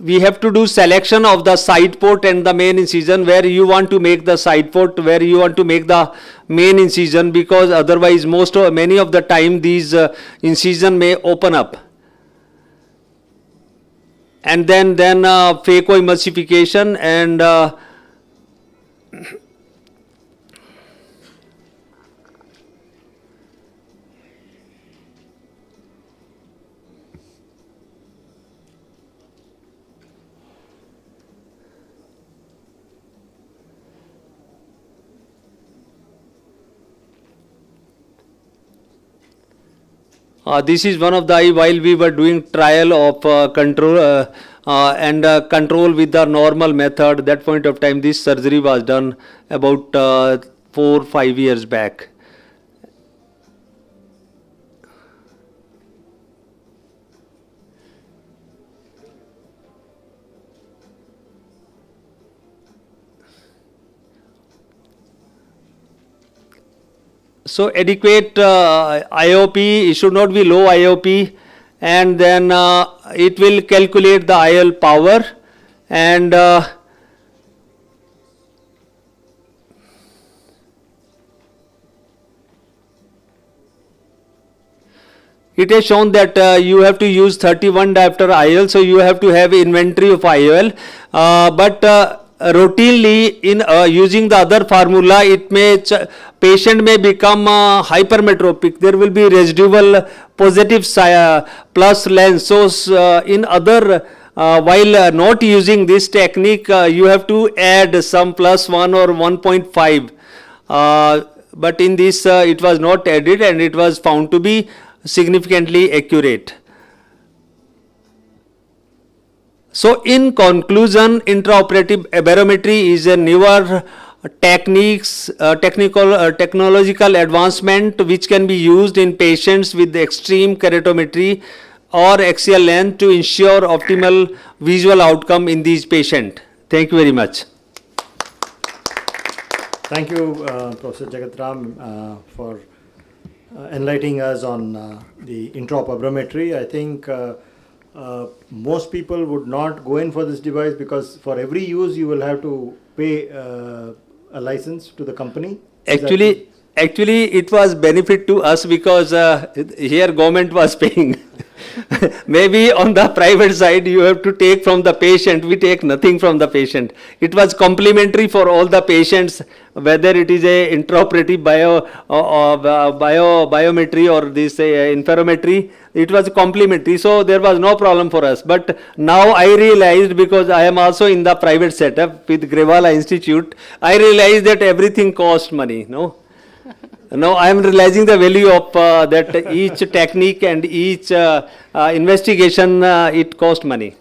we have to do selection of the side port and the main incision, where you want to make the side port, where you want to make the main incision, because otherwise many of the time these incision may open up. And then phacoemulsification and this is one of the eye while we were doing trial of control control with the normal method. That point of time, this surgery was done about 4 or 5 years back. So adequate IOP, it should not be low IOP, and then it will calculate the IOL power, and it has shown that you have to use 31 diopter IOL, so you have to have inventory of IOL, but routinely in using the other formula, it may patient may become hypermetropic. There will be residual positive plus lens. So in other while not using this technique, you have to add some +1 or 1.5. But in this it was not added, and it was found to be significantly accurate. So in conclusion, intraoperative barometry is a newer technological advancement which can be used in patients with extreme keratometry or axial length to ensure optimal visual outcome in these patients. Thank you very much. Thank you, Professor Jagatram, for enlightening us on the intraop barometry. I think most people would not go in for this device because for every use you will have to pay a license to the company. Actually it was benefit to us because here government was paying. Maybe on the private side you have to take from the patient. We take nothing from the patient. It was complementary for all the patients, whether it is a intraoperative biometry or this interferometry. It was complementary, so there was no problem for us. But now I realized, because I am also in the private setup with Grewala Institute, I realized that everything costs money. No. Now I am realizing the value of that each technique and each investigation, it cost money.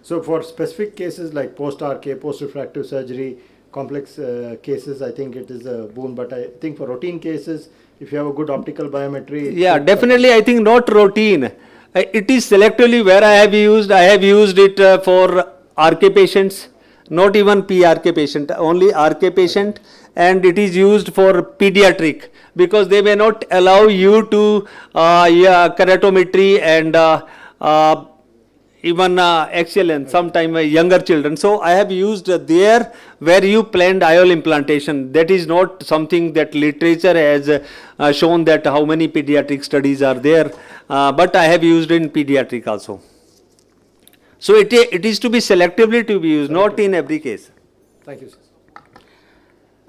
So for specific cases like post-RK, post-refractive surgery, complex cases, I think it is a boon. But I think for routine cases, if you have a good optical biometry. Yeah, definitely. I think not routine. It is selectively where I have used it for RK patients, not even PRK patient, only RK patient, and it is used for pediatric because they may not allow you to keratometry and even excellent, sometime younger children. So I have used there where you planned IOL implantation. That is not something that literature has shown that how many pediatric studies are there, but I have used in pediatric also. So it is to be selectively to be used, not in every case. Thank you, sir.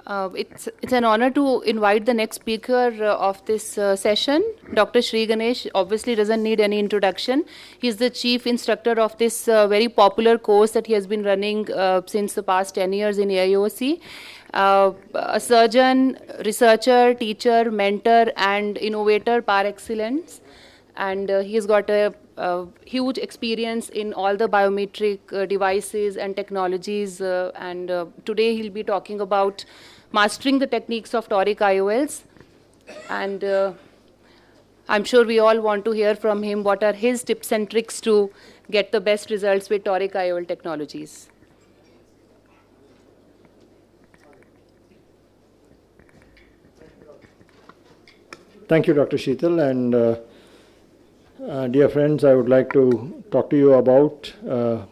It's an honor to invite the next speaker of this session. Dr. Sri Ganesh obviously doesn't need any introduction. He's the chief instructor of this very popular course that he has been running since the past 10 years in AIOC. A surgeon, researcher, teacher, mentor, and innovator par excellence. And he has got a huge experience in all the biometric devices and technologies. And today he'll be talking about mastering the techniques of toric IOLs. And I'm sure we all want to hear from him what are his tips and tricks to get the best results with toric IOL technologies. Thank you, Dr. Sheetal. And Dear friends, I would like to talk to you about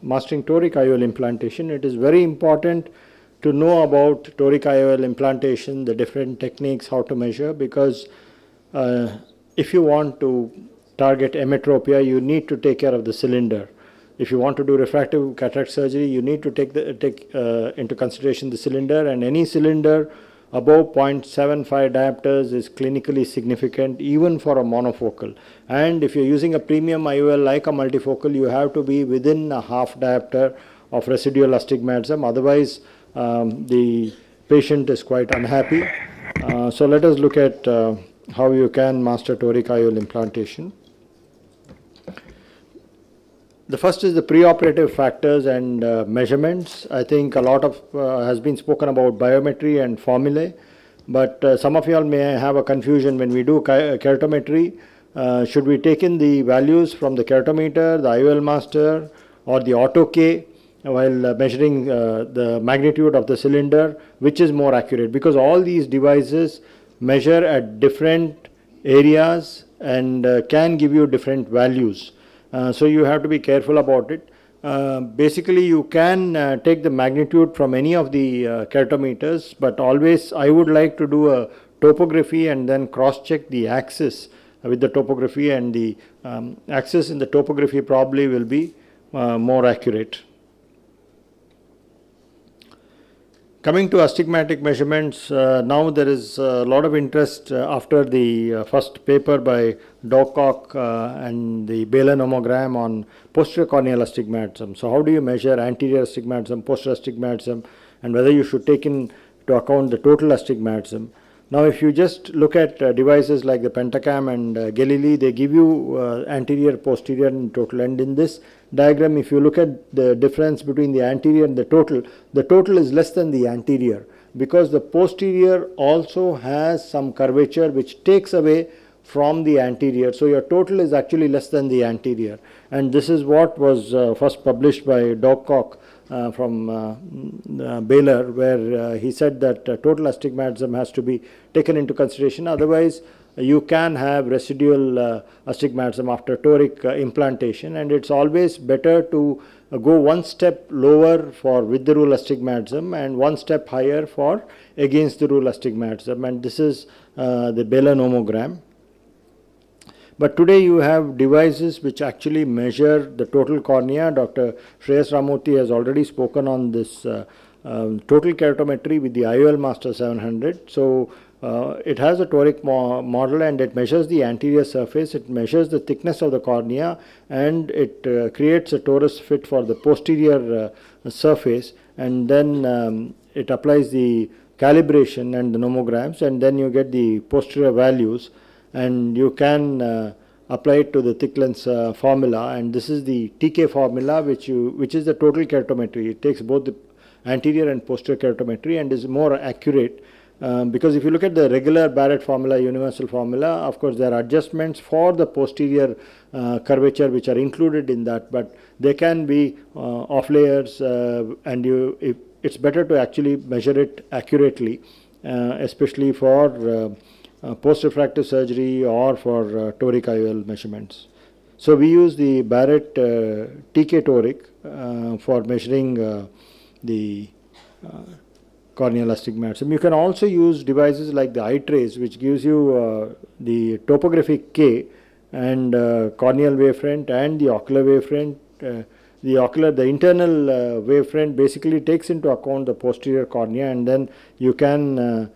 mastering toric IOL implantation. It is very important to know about toric IOL implantation, the different techniques, how to measure, because if you want to target emmetropia, you need to take care of the cylinder. If you want to do refractive cataract surgery, you need to take into consideration the cylinder, and any cylinder above 0.75 diopters is clinically significant even for a monofocal. And if you're using a premium IOL like a multifocal, you have to be within a half diopter of residual astigmatism, otherwise the patient is quite unhappy. So let us look at how you can master toric IOL implantation. The first is the preoperative factors and measurements. I think a lot of has been spoken about biometry and formulae, but some of you all may have a confusion when we do keratometry. Should we take in the values from the keratometer, the IOL master, or the auto K while measuring the magnitude of the cylinder, which is more accurate? Because all these devices measure at different areas and can give you different values. So you have to be careful about it. Basically, you can take the magnitude from any of the keratometers, but always I would like to do a topography and then cross-check the axis with the topography, and the axis in the topography probably will be more accurate. Coming to astigmatic measurements, now there is a lot of interest after the first paper by Dogcock and the Baylor nomogram on posterior corneal astigmatism. So how do you measure anterior astigmatism, posterior astigmatism, and whether you should take into account the total astigmatism? Now if you just look at devices like the Pentacam and Galilei, they give you anterior, posterior and total, and in this diagram, if you look at the difference between the anterior and the total is less than the anterior, because the posterior also has some curvature which takes away from the anterior. So your total is actually less than the anterior, and this is what was first published by Dogcock from Baylor, where he said that total astigmatism has to be taken into consideration. Otherwise, you can have residual astigmatism after toric implantation, and it's always better to go one step lower for with the rule astigmatism and one step higher for against the rule astigmatism, and this is the Baylor nomogram. But today you have devices which actually measure the total cornea. Dr. Shreyas Ramurthy has already spoken on this total keratometry with the IOL Master 700. So it has a toric model, and it measures the anterior surface, it measures the thickness of the cornea, and it creates a torus fit for the posterior surface, and then it applies the calibration and the nomograms, and then you get the posterior values, and you can apply it to the thick lens formula, and this is the TK formula which is the total keratometry. It takes both the anterior and posterior keratometry and is more accurate. Because if you look at the regular Barrett formula, universal formula, of course there are adjustments for the posterior curvature which are included in that, but they can be off layers, and it's better to actually measure it accurately, especially for post-refractive surgery or for toric IOL measurements. So we use the Barrett TK toric for measuring the corneal astigmatism. You can also use devices like the iTrace, which gives you the topographic K and corneal wavefront and the ocular wavefront. The internal wavefront basically takes into account the posterior cornea, and then you can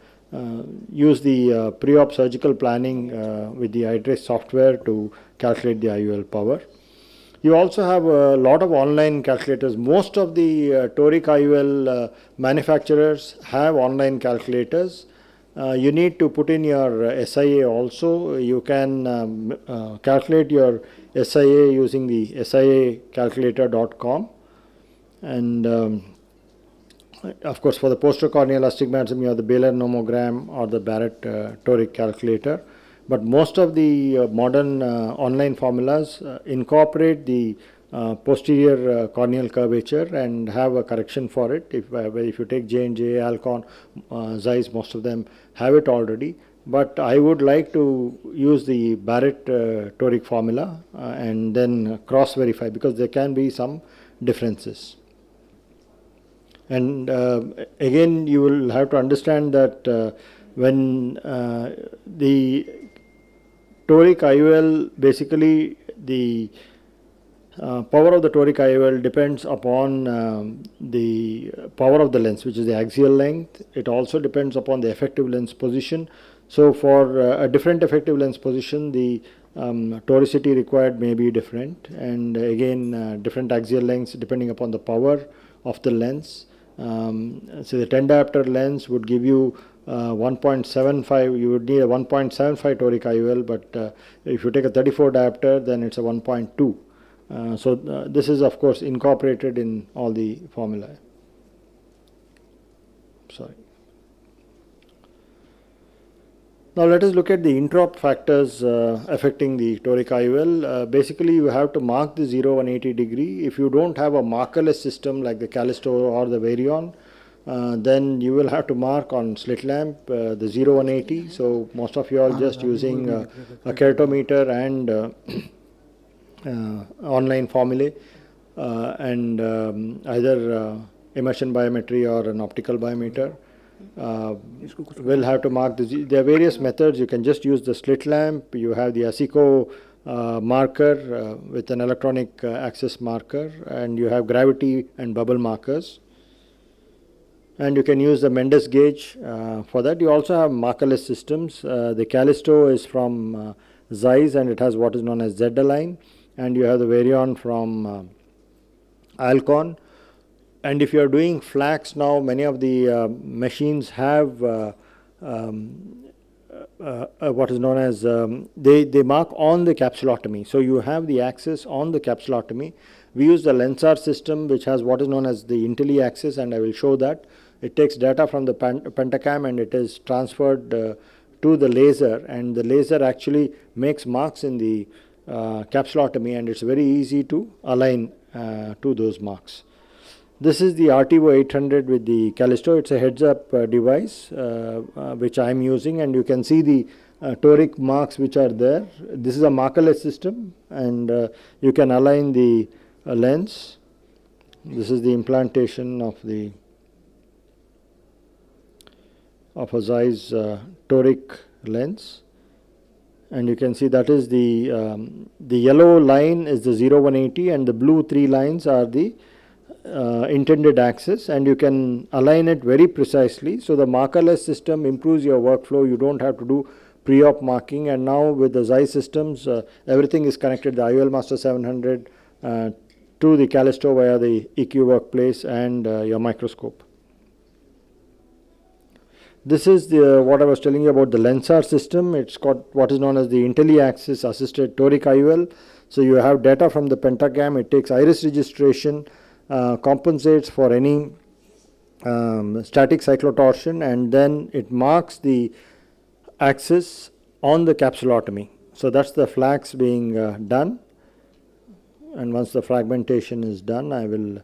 use the pre-op surgical planning with the iTrace software to calculate the IOL power. You also have a lot of online calculators. Most of the toric IOL manufacturers have online calculators. You need to put in your SIA also. You can calculate your SIA using the siacalculator.com, and of course for the posterior corneal astigmatism you have the Baylor nomogram or the Barrett toric calculator. But most of the modern online formulas incorporate the posterior corneal curvature and have a correction for it. If you take J&J, Alcon, Zeiss, most of them have it already. but I would like to use the Barrett toric formula and then cross verify, because there can be some differences. And again, you will have to understand that when the toric IOL, basically the power of the toric IOL depends upon the power of the lens, which is the axial length. It also depends upon the effective lens position. So for a different effective lens position, the toricity required may be different, and again different axial lengths depending upon the power of the lens. So the 10 diopter lens would give you 1.75, you would need a 1.75 toric IOL, but if you take a 34 diopter, then it's a 1.2. So this is of course incorporated in all the formulae. Sorry. Now let us look at the interop factors affecting the toric IOL. Basically, you have to mark the 0, 180 degree. If you don't have a markerless system like the Callisto or the Varion, then you will have to mark on slit lamp the 0, 180. So most of you are just using a keratometer and online formulae and either immersion biometry or an optical biometer. Will have to mark there are various methods. You can just use the slit lamp. You have the ASICO marker with an electronic axis marker, and you have gravity and bubble markers, and you can use the Mendes gauge for that. You also have markerless systems. The Callisto is from Zeiss, and it has what is known as Z-align, and you have the Varion from Alcon. And if you are doing flax now, many of the machines have what is known as, they mark on the capsulotomy. So you have the axis on the capsulotomy. We use the LENSAR system, which has what is known as the Intelli axis, and I will show that. It takes data from the pentacam and it is transferred to the laser, and the laser actually makes marks in the capsulotomy, and it's very easy to align to those marks. This is the RTO 800 with the Callisto. It's a heads-up device which I am using, and you can see the toric marks which are there. This is a markerless system, and you can align the lens. This is the implantation of a Zeiss toric lens, and you can see that is the yellow line is the 0, 180, and the blue 3 lines are the intended axis, and you can align it very precisely. So the markerless system improves your workflow. You don't have to do pre-op marking, and now with the Zeiss systems, everything is connected, the IOL Master 700 to the Callisto via the EQ workplace and your microscope. This is what I was telling you about the LENSAR system. It's got what is known as the Intelli axis assisted toric IOL. So you have data from the pentacam. It takes iris registration, compensates for any static cyclotorsion, and then it marks the axis on the capsulotomy. So that's the flax being done, and once the fragmentation is done, I will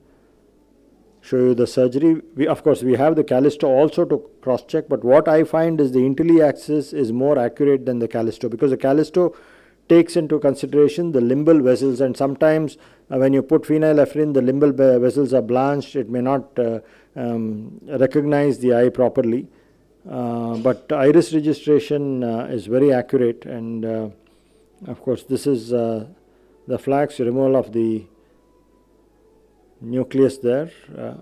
show you the surgery. Of course, we have the Callisto also to cross check, but what I find is the Intelli axis is more accurate than the Callisto, because the Callisto takes into consideration the limbal vessels, and sometimes when you put phenylephrine, the limbal vessels are blanched. It may not recognize the eye properly, but iris registration is very accurate. And of course, this is the flax removal of the nucleus there.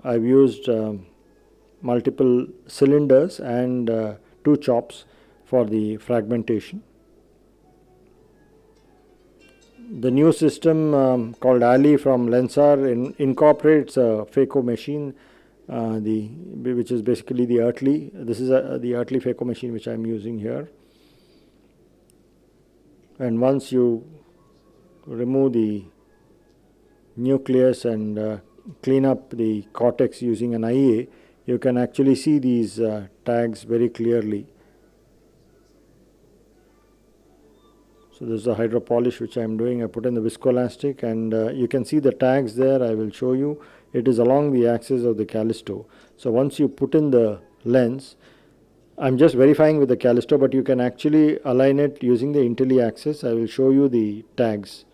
I've used multiple cylinders and 2 chops for the fragmentation. The new system called Ali from LENSAR incorporates a phaco machine, which is basically the Ertley. This is the Ertley phaco machine which I am using here. And once you remove the nucleus and clean up the cortex using an IA, you can actually see these tags very clearly. So this is a hydro polish which I am doing. I put in the viscoelastic, and you can see the tags there. I will show you. It is along the axis of the Callisto. So once you put in the lens, I'm just verifying with the Callisto, but you can actually align it using the Intelli axis. I will show you the tags.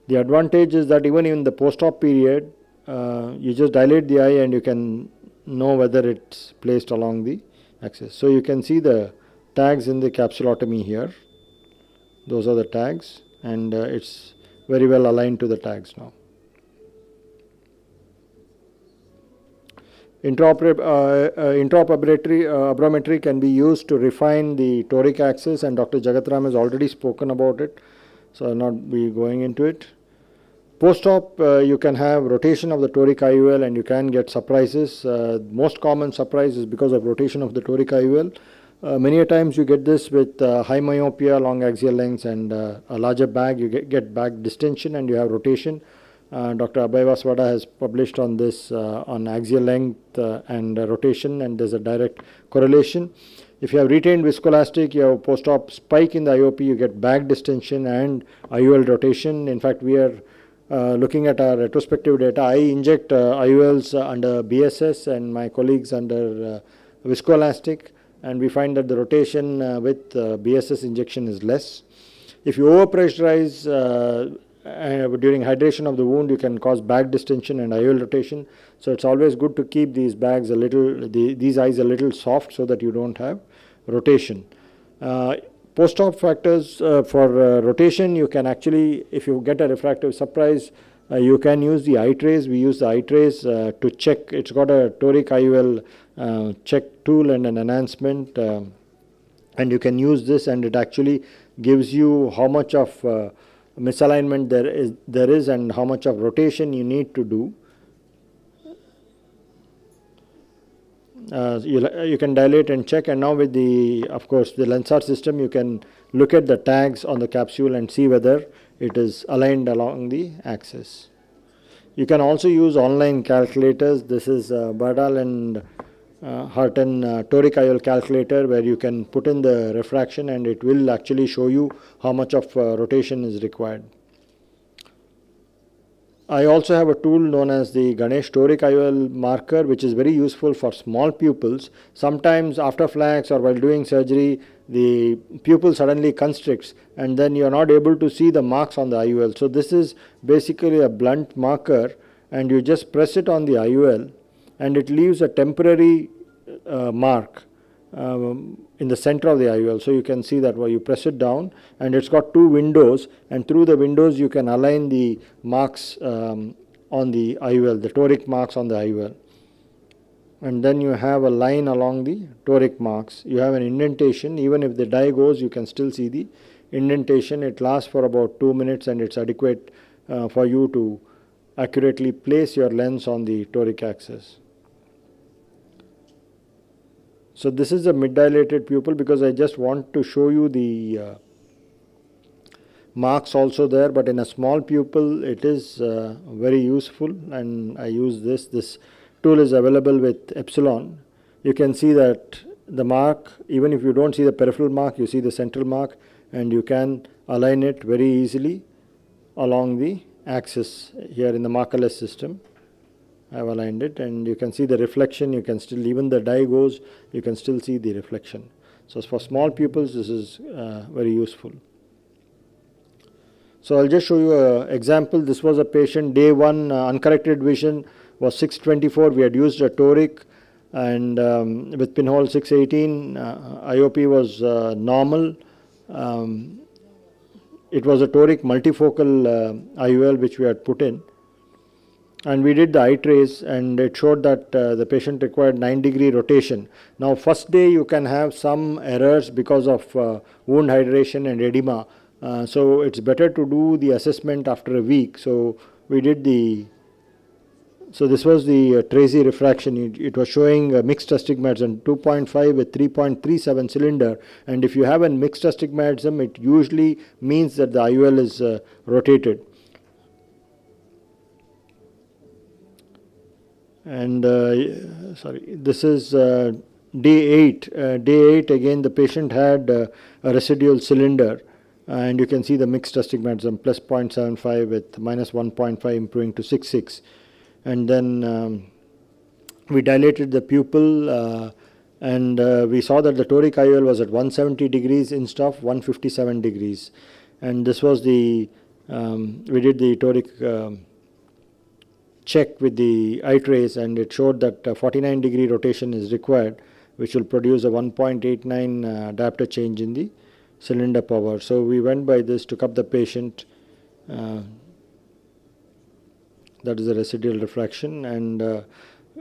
The advantage is that even in the post-op period, you just dilate the eye and you can know whether it's placed along the axis. So you can see the tags in the capsulotomy here. Those are the tags, and it's very well aligned to the tags now. Intraoperative abrometry can be used to refine the toric axis, and Dr. Jagatram has already spoken about it, so I will not be going into it. Post-op, you can have rotation of the toric IOL and you can get surprises. Most common surprise is because of rotation of the toric IOL. Many a times you get this with high myopia, long axial lengths, and a larger bag. You get bag distension and you have rotation. Dr. Abhay Vaswada has published on this on axial length and rotation, and there's a direct correlation. If you have retained viscoelastic, you have post-op spike in the IOP, you get bag distension and IOL rotation. In fact, we are looking at our retrospective data. I inject IOLs under BSS and my colleagues under viscoelastic, and we find that the rotation with BSS injection is less. If you overpressurize during hydration of the wound, you can cause bag distension and IOL rotation. So it's always good to keep these bags a little, these eyes a little soft so that you don't have rotation. Post-op factors for rotation, you can actually, if you get a refractive surprise, you can use the eye trace. We use the eye trace to check. It's got a toric IOL check tool and an enhancement, and you can use this, and it actually gives you how much of misalignment there is and how much of rotation you need to do. You can dilate and check, and now with the, of course, the Lensart system, you can look at the tags on the capsule and see whether it is aligned along the axis. You can also use online calculators. This is Bardal and Harton toric IOL calculator, where you can put in the refraction and it will actually show you how much of rotation is required. I also have a tool known as the Ganesh toric IOL marker, which is very useful for small pupils. Sometimes after flax or while doing surgery, the pupil suddenly constricts and then you are not able to see the marks on the IOL. So this is basically a blunt marker, and you just press it on the IOL and it leaves a temporary mark in the center of the IOL. So you can see that while you press it down, and it's got two windows, and through the windows you can align the marks on the IOL, the toric marks on the IOL. And then you have a line along the toric marks. You have an indentation. Even if the dye goes, you can still see the indentation. It lasts for about 2 minutes, and it's adequate for you to accurately place your lens on the toric axis. So this is a mid-dilated pupil, because I just want to show you the marks also there, but in a small pupil it is very useful, and I use this. This tool is available with Epsilon. You can see that the mark, even if you don't see the peripheral mark, you see the central mark, and you can align it very easily along the axis here in the markerless system. I have aligned it, and you can see the reflection. You can still, even the dye goes, you can still see the reflection. So for small pupils, this is very useful. So I'll just show you an example. This was a patient, day 1, uncorrected vision was 624. We had used a toric, and with pinhole 618, IOP was normal. It was a toric multifocal IOL which we had put in. And we did the eye trace, and it showed that the patient required 9-degree rotation. Now first day you can have some errors because of wound hydration and edema. So it's better to do the assessment after a week. So we did the, so this was the Tracy refraction. It was showing mixed astigmatism 2.5 with 3.37 cylinder. And if you have a mixed astigmatism, it usually means that the IOL is rotated. And sorry, this is day 8. Day 8, again the patient had a residual cylinder, and you can see the mixed astigmatism, plus 0.75 with minus 1.5 improving to 6.6. And then we dilated the pupil, And we saw that the toric IOL was at 170 degrees instead of 157 degrees. And this was the, we did the toric check with the eye trace, and it showed that 49 degree rotation is required, which will produce a 1.89 diopter change in the cylinder power. So we went by this, took up the patient, that is the residual refraction, and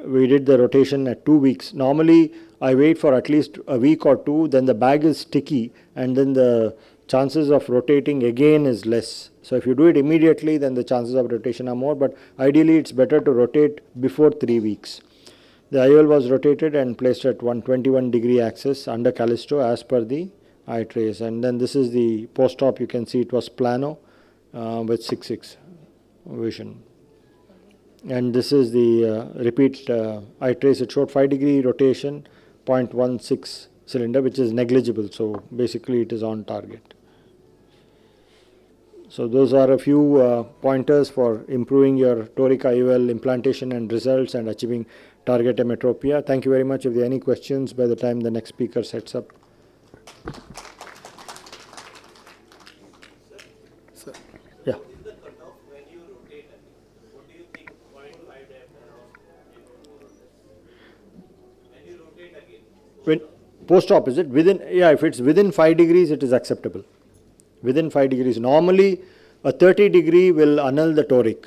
we did the rotation at 2 weeks. Normally I wait for at least a week or two, then the bag is sticky, and then the chances of rotating again is less. So if you do it immediately, then the chances of rotation are more, but ideally it's better to rotate before 3 weeks. The IOL was rotated and placed at 121 degree axis under Callisto as per the eye trace. And then this is the post-op. You can see it was plano with 6/6 vision. And this is the repeat eye trace. It showed 5 degree rotation, 0.16 cylinder, which is negligible. So basically it is on target. So those are a few pointers for improving your toric IOL implantation and results and achieving target emmetropia. Thank you very much. If there are any questions by the time the next speaker sets up. Sir. Yeah. When post-op, is it within? Yeah, if it's within 5 degrees, it is acceptable. Within 5 degrees. Normally, a 30 degree will annul the toric,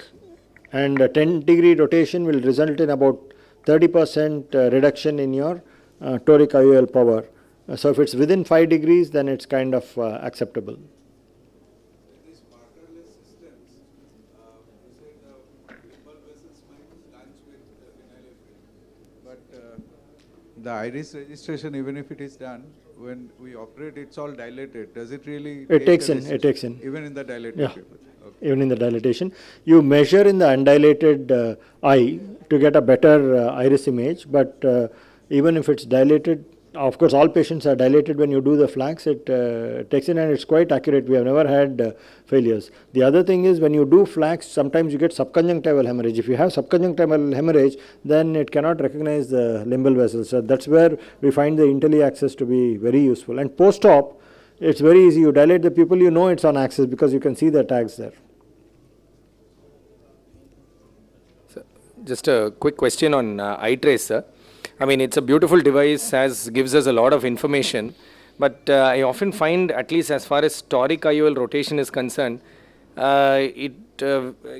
and a 10 degree rotation will result in about 30% reduction in your toric IOL power. So if it's within 5 degrees, then it's kind of acceptable. These markerless systems, you said limbal vessels might lunge with phenylephrine, but the iris registration, even if it is done, when we operate, it's all dilated. Does it really? It takes in. It takes in. Even in the dilated Yeah. people. Okay. Even in the dilatation. You measure in the undilated eye to get a better iris image, but even if it's dilated, of course all patients are dilated when you do the flax, it takes in and it's quite accurate. We have never had failures. The other thing is when you do flax, sometimes you get subconjunctival hemorrhage. If you have subconjunctival hemorrhage, then it cannot recognize the limbal vessels. So that's where we find the Intelli axis to be very useful. And post-op, it's very easy. You dilate the pupil, you know it's on axis because you can see the tags there. So just a quick question on eye trace, sir. I mean, it's a beautiful device, gives us a lot of information, but I often find, at least as far as toric IOL rotation is concerned, it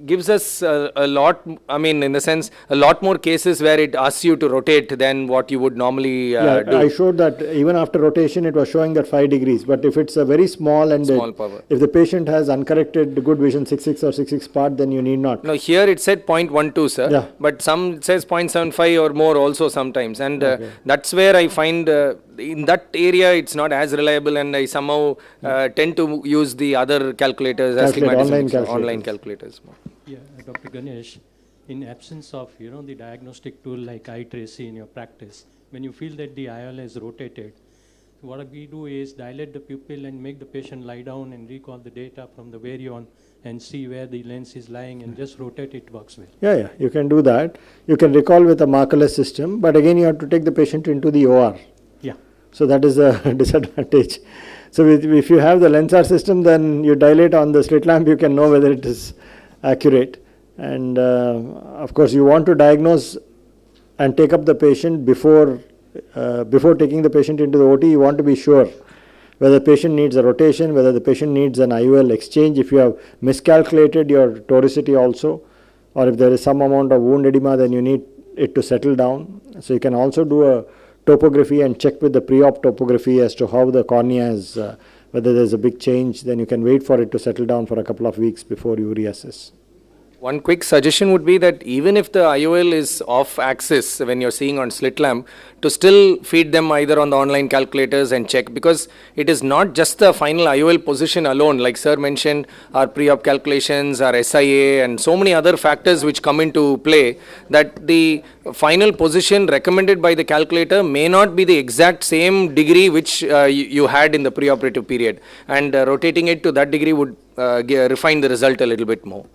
gives us a lot, I mean, in the sense, a lot more cases where it asks you to rotate than what you would normally do. I showed that even after rotation, it was showing that 5 degrees, but if it's a very small and power. If the patient has uncorrected good vision 6/6 or 6/6 part, then you need not. No, here it said 0.12, sir, Yeah. but some it says 0.75 or more also sometimes, and that's where I find in that area it's not as reliable, and I somehow tend to use the other calculators, online calculators. Yeah, Dr. Ganesh, in absence of the diagnostic tool like eye tracing in your practice, when you feel that the IOL is rotated, what we do is dilate the pupil and make the patient lie down and recall the data from the varion and see where the lens is lying and just rotate it. Works well. Yeah, you can do that. You can recall with a markerless system, but again you have to take the patient into the OR. Yeah. So that is a disadvantage. So if you have the LENSAR system, then you dilate on the slit lamp, you can know whether it is accurate. And of course you want to diagnose and take up the patient before taking the patient into the OT. You want to be sure whether the patient needs a rotation, whether the patient needs an IOL exchange, if you have miscalculated your toricity also, or if there is some amount of wound edema, then you need it to settle down. So you can also do a topography and check with the pre-op topography as to how the cornea is, whether there is a big change. Then you can wait for it to settle down for a couple of weeks before you reassess. One quick suggestion would be that even if the IOL is off axis when you're seeing on slit lamp, to still feed them either on the online calculators and check, because it is not just the final IOL position alone, like sir mentioned, our pre-op calculations, our SIA and so many other factors which come into play, that the final position recommended by the calculator may not be the exact same degree which you had in the preoperative period, and rotating it to that degree would refine the result a little bit more.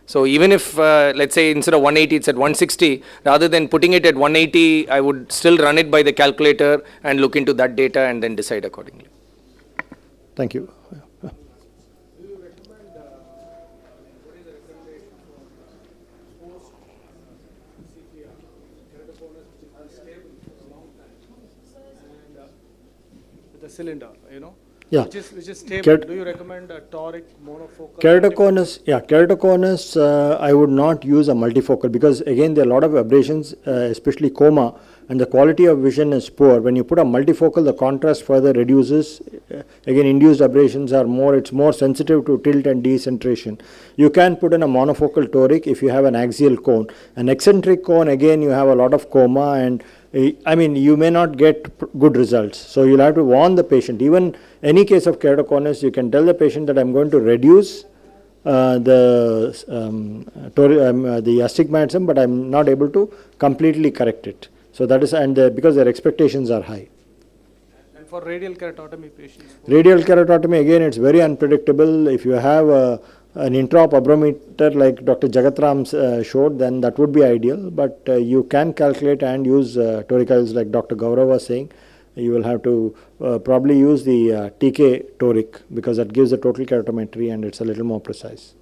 So even if, let's say, instead of 180, it's at 160, rather than putting it at 180, I would still run it by the calculator and look into that data and then decide accordingly. Thank you. The cylinder, you know, Yeah. which is stable. Do you recommend a toric monofocal? Keratoconus, I would not use a multifocal because again there are a lot of aberrations, especially coma, and the quality of vision is poor. When you put a multifocal, the contrast further reduces. Again, induced aberrations are more, it's more sensitive to tilt and decentration. You can put in a monofocal toric if you have an axial cone. An eccentric cone, again, you have a lot of coma, and I mean, you may not get good results. So you'll have to warn the patient. Even any case of keratoconus, you can tell the patient that I'm going to reduce the astigmatism, but I'm not able to completely correct it. So that is, and because their expectations are high. And for radial keratotomy patients? Radial keratotomy, again, it's very unpredictable. If you have an intraop abrometer like Dr. Jagatram showed, then that would be ideal. But you can calculate and use toric like Dr. Gaurav was saying. You will have to probably use the TK toric because that gives the total keratometry and it's a little more precise.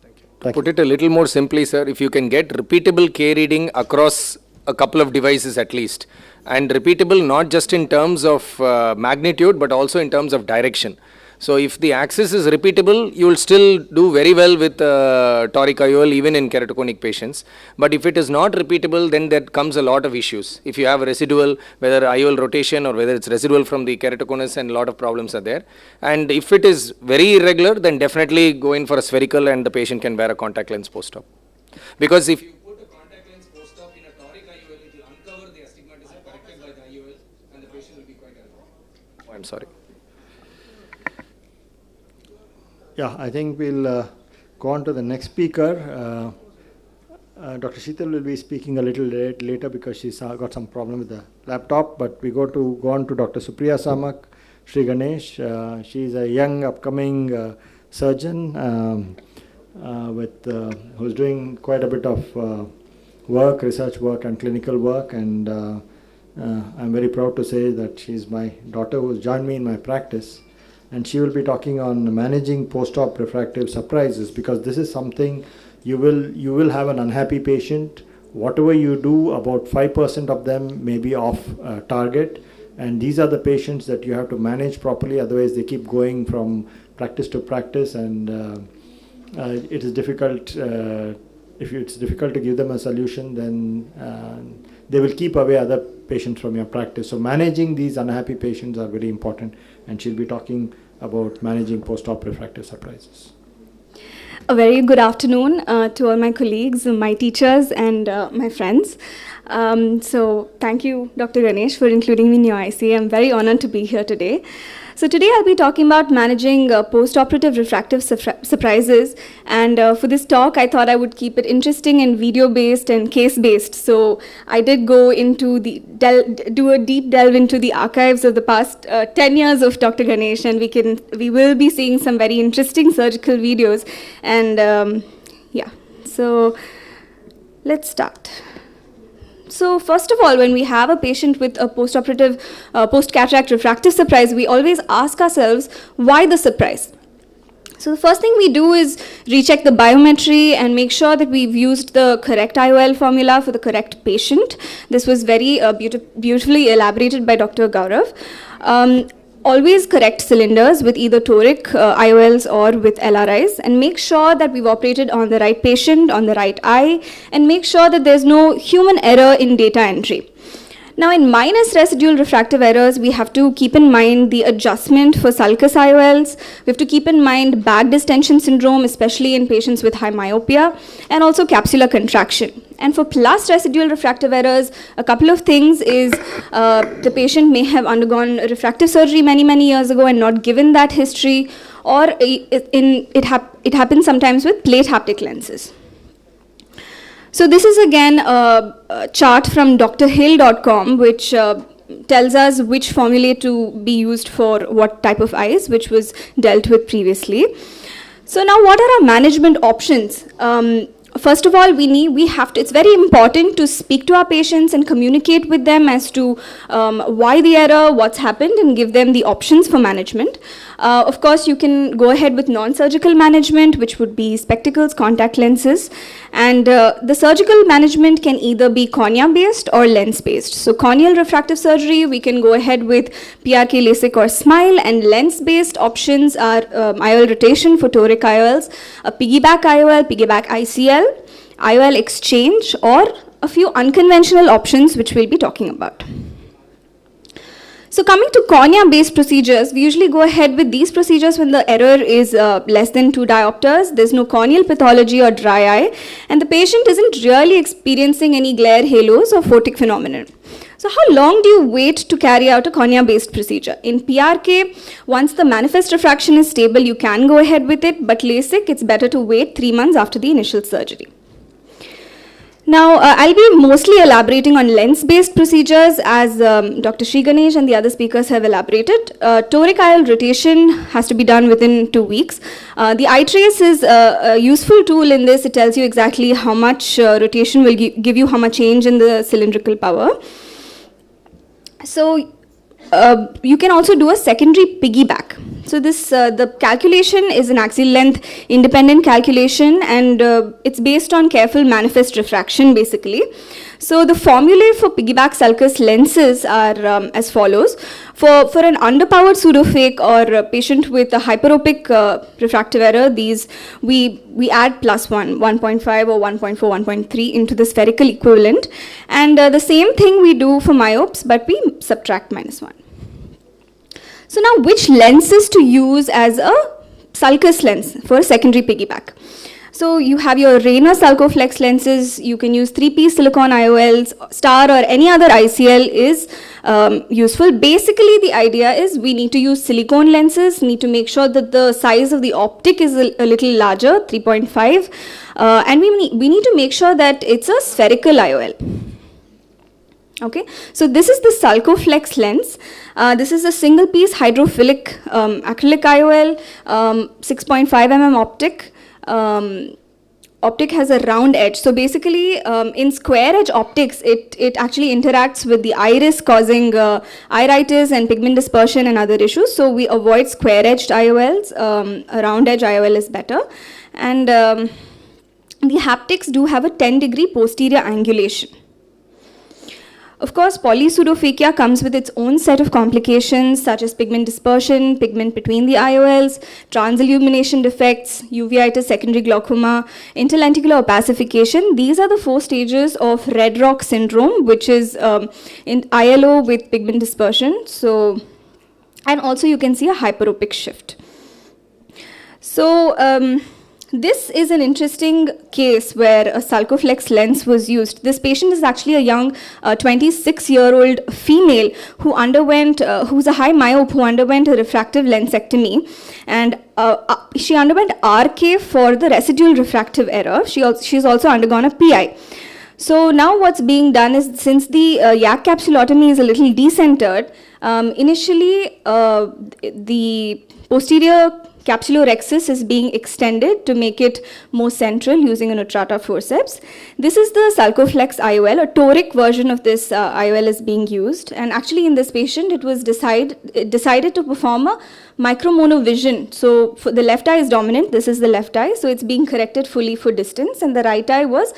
Thank you. To put it a little more simply, sir, if you can get repeatable K reading across a couple of devices at least, and repeatable not just in terms of magnitude but also in terms of direction. So if the axis is repeatable, you will still do very well with toric IOL even in keratoconic patients. But if it is not repeatable, then there comes a lot of issues. If you have a residual, whether IOL rotation or whether it's residual from the keratoconus, and a lot of problems are there. And if it is very irregular, then definitely go in for a spherical and the patient can wear a contact lens post-op. Because if you put a contact lens post-op in a toric IOL, it will uncover the astigmatism corrected by the IOL and the patient will be quite unhappy. Oh, I'm sorry. Yeah, I think we'll go on to the next speaker. Dr. Sheetal will be speaking a little later because she's got some problem with the laptop, but we go on to Dr. Supriya Samak, Sri Ganesh. She's a young upcoming surgeon who's doing quite a bit of work, research work and clinical work, and I'm very proud to say that she's my daughter who's joined me in my practice. And she will be talking on managing post-op refractive surprises, because this is something you will have an unhappy patient. Whatever you do, about 5% of them may be off target, and these are the patients that you have to manage properly. Otherwise, they keep going from practice to practice, and it is difficult. If it's difficult to give them a solution, then they will keep away other patients from your practice. So managing these unhappy patients are very important, and she'll be talking about managing post-op refractive surprises. A very good afternoon to all my colleagues, my teachers, and my friends. So thank you, Dr. Ganesh, for including me in your IC. I'm very honored to be here today. So today I'll be talking about managing post-operative refractive surprises, and for this talk I thought I would keep it interesting and video-based and case-based. So I did go into do a deep delve into the archives of the past 10 years of Dr. Ganesh, and we will be seeing some very interesting surgical videos. And yeah, so let's start. So first of all, when we have a patient with a post-operative, post-cataract refractive surprise, we always ask ourselves, why the surprise? So the first thing we do is recheck the biometry and make sure that we've used the correct IOL formula for the correct patient. This was very beautifully elaborated by Dr. Gaurav. Always correct cylinders with either toric IOLs or with LRIs, and make sure that we've operated on the right patient, on the right eye, and make sure that there's no human error in data entry. Now in minus residual refractive errors, we have to keep in mind the adjustment for sulcus IOLs. We have to keep in mind back distension syndrome, especially in patients with high myopia, and also capsular contraction. And for plus residual refractive errors, a couple of things is the patient may have undergone refractive surgery many years ago and not given that history, or it happens sometimes with plate haptic lenses. So this is again a chart from drhill.com, which tells us which formulae to be used for what type of eyes, which was dealt with previously. So now what are our management options? First of all, it's very important to speak to our patients and communicate with them as to why the error, what's happened, and give them the options for management. Of course, you can go ahead with non-surgical management, which would be spectacles, contact lenses. And the surgical management can either be cornea-based or lens-based. So corneal refractive surgery, we can go ahead with PRK, LASIK, or SMILE, and lens-based options are IOL rotation for toric IOLs, a piggyback IOL, piggyback ICL, IOL exchange, or a few unconventional options which we'll be talking about. So coming to cornea-based procedures, we usually go ahead with these procedures when the error is less than 2 diopters, there's no corneal pathology or dry eye, and the patient isn't really experiencing any glare halos or photic phenomenon. So how long do you wait to carry out a cornea-based procedure? In PRK, once the manifest refraction is stable, you can go ahead with it, but LASIK, it's better to wait 3 months after the initial surgery. Now, I'll be mostly elaborating on lens-based procedures as Dr. Sri Ganesh and the other speakers have elaborated. Toric IOL rotation has to be done within 2 weeks. The eye trace is a useful tool in this. It tells you exactly how much rotation will give you how much change in the cylindrical power. So, you can also do a secondary piggyback. So this, the calculation is an axial length independent calculation, and it's based on careful manifest refraction basically. So the formulae for piggyback sulcus lenses are as follows. For an underpowered pseudophakic or a patient with a hyperopic refractive error, these we add +1, 1.5 or 1.4, 1.3 into the spherical equivalent. And the same thing we do for myopes, but we subtract -1. So now which lenses to use as a sulcus lens for a secondary piggyback? So you have your Rayner Sulcoflex lenses, you can use 3-piece silicone IOLs, star or any other ICL is useful. Basically the idea is we need to use silicone lenses, need to make sure that the size of the optic is a little larger, 3.5, and we need to make sure that it's a spherical IOL. Okay, so this is the Sulcoflex lens. This is a single piece hydrophilic acrylic IOL, 6.5 mm optic. Optic has a round edge. So basically in square edge optics, it actually interacts with the iris, causing iritis and pigment dispersion and other issues. So we avoid square edged IOLs. A round edge IOL is better. And the haptics do have a 10-degree posterior angulation. Of course, polypseudophakia comes with its own set of complications such as pigment dispersion, pigment between the IOLs, transillumination defects, uveitis, secondary glaucoma, interlenticular opacification. These are the 4 stages of red rock syndrome, which is in ILO with pigment dispersion. So, and also you can see a hyperopic shift. So, this is an interesting case where a Sulcoflex lens was used. This patient is actually a young 26-year-old female who underwent, who's a high myope who underwent a refractive lensectomy, and she underwent RK for the residual refractive error. She's also undergone a PI. So now what's being done is, since the YAC capsulotomy is a little decentered, initially the posterior capsulorhexis is being extended to make it more central using an Utrata forceps. This is the Sulcoflex IOL. A toric version of this IOL is being used, and actually in this patient it was decided to perform a micromonovision. So for the left eye is dominant, this is the left eye, so it's being corrected fully for distance, and the right eye was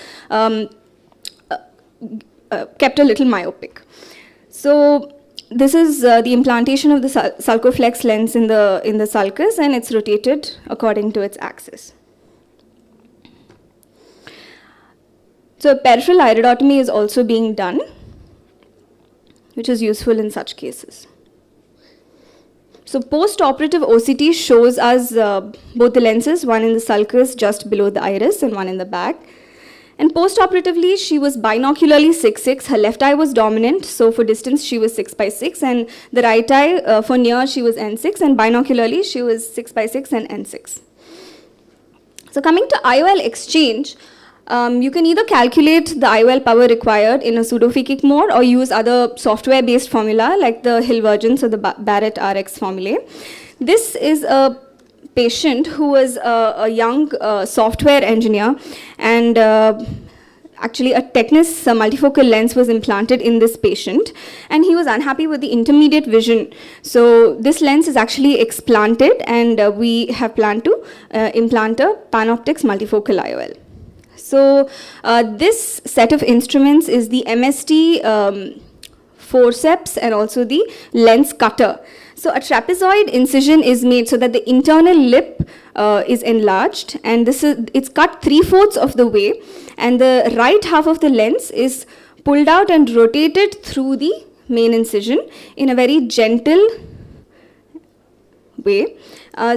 kept a little myopic. So this is the implantation of the Sulcoflex lens in the sulcus, and it's rotated according to its axis. So peripheral iridotomy is also being done, which is useful in such cases. So post-operative OCT shows us both the lenses, one in the sulcus just below the iris and one in the back. And post-operatively, she was binocularly 6'6". Her left eye was dominant, so for distance she was 6/6, and the right eye for near she was N6, and binocularly she was 6/6 and N6. So coming to IOL exchange, you can either calculate the IOL power required in a pseudophakic mode or use other software-based formula like the Hilvergence or the Barrett RX formulae. This is a patient who was a young software engineer, and actually a Technis multifocal lens was implanted in this patient, and he was unhappy with the intermediate vision. So this lens is actually explanted, and we have planned to implant a Panoptix multifocal IOL. So this set of instruments is the MST forceps and also the lens cutter. So a trapezoid incision is made so that the internal lip is enlarged, and it's cut 3/4 of the way, and the right half of the lens is pulled out and rotated through the main incision in a very gentle way.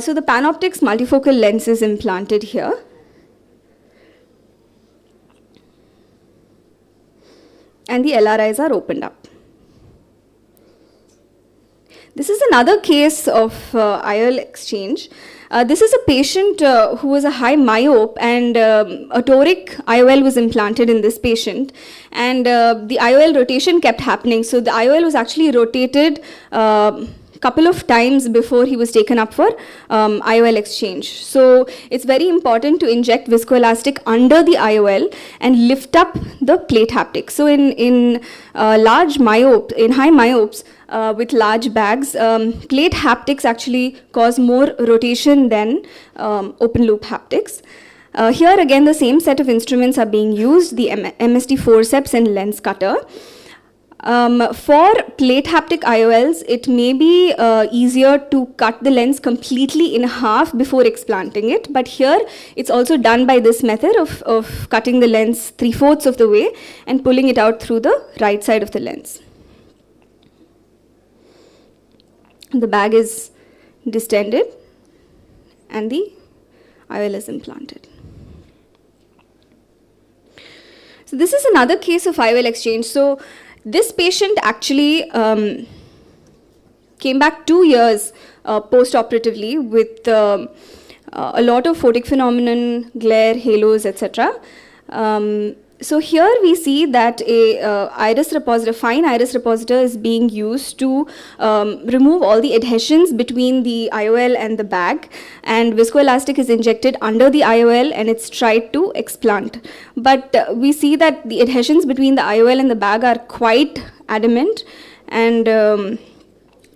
So the Panoptix multifocal lens is implanted here. And the LRIs are opened up. This is another case of IOL exchange. This is a patient who was a high myope, and a toric IOL was implanted in this patient, and the IOL rotation kept happening. So the IOL was actually rotated couple of times before he was taken up for IOL exchange. So it's very important to inject viscoelastic under the IOL and lift up the plate haptics. So in large myope, in high myopes with large bags, plate haptics actually cause more rotation than open loop haptics. Here again, the same set of instruments are being used, the MST forceps and lens cutter. For plate haptic IOLs, it may be easier to cut the lens completely in half before explanting it, but here it's also done by this method of cutting the lens 3/4 of the way and pulling it out through the right side of the lens. The bag is distended and the IOL is implanted. So this is another case of IOL exchange. So this patient actually came back 2 years post-operatively with a lot of photic phenomenon, glare, halos, etc. So here we see that a iris repositor, fine iris repositor, is being used to remove all the adhesions between the IOL and the bag, and viscoelastic is injected under the IOL and it's tried to explant. But we see that the adhesions between the IOL and the bag are quite adamant, and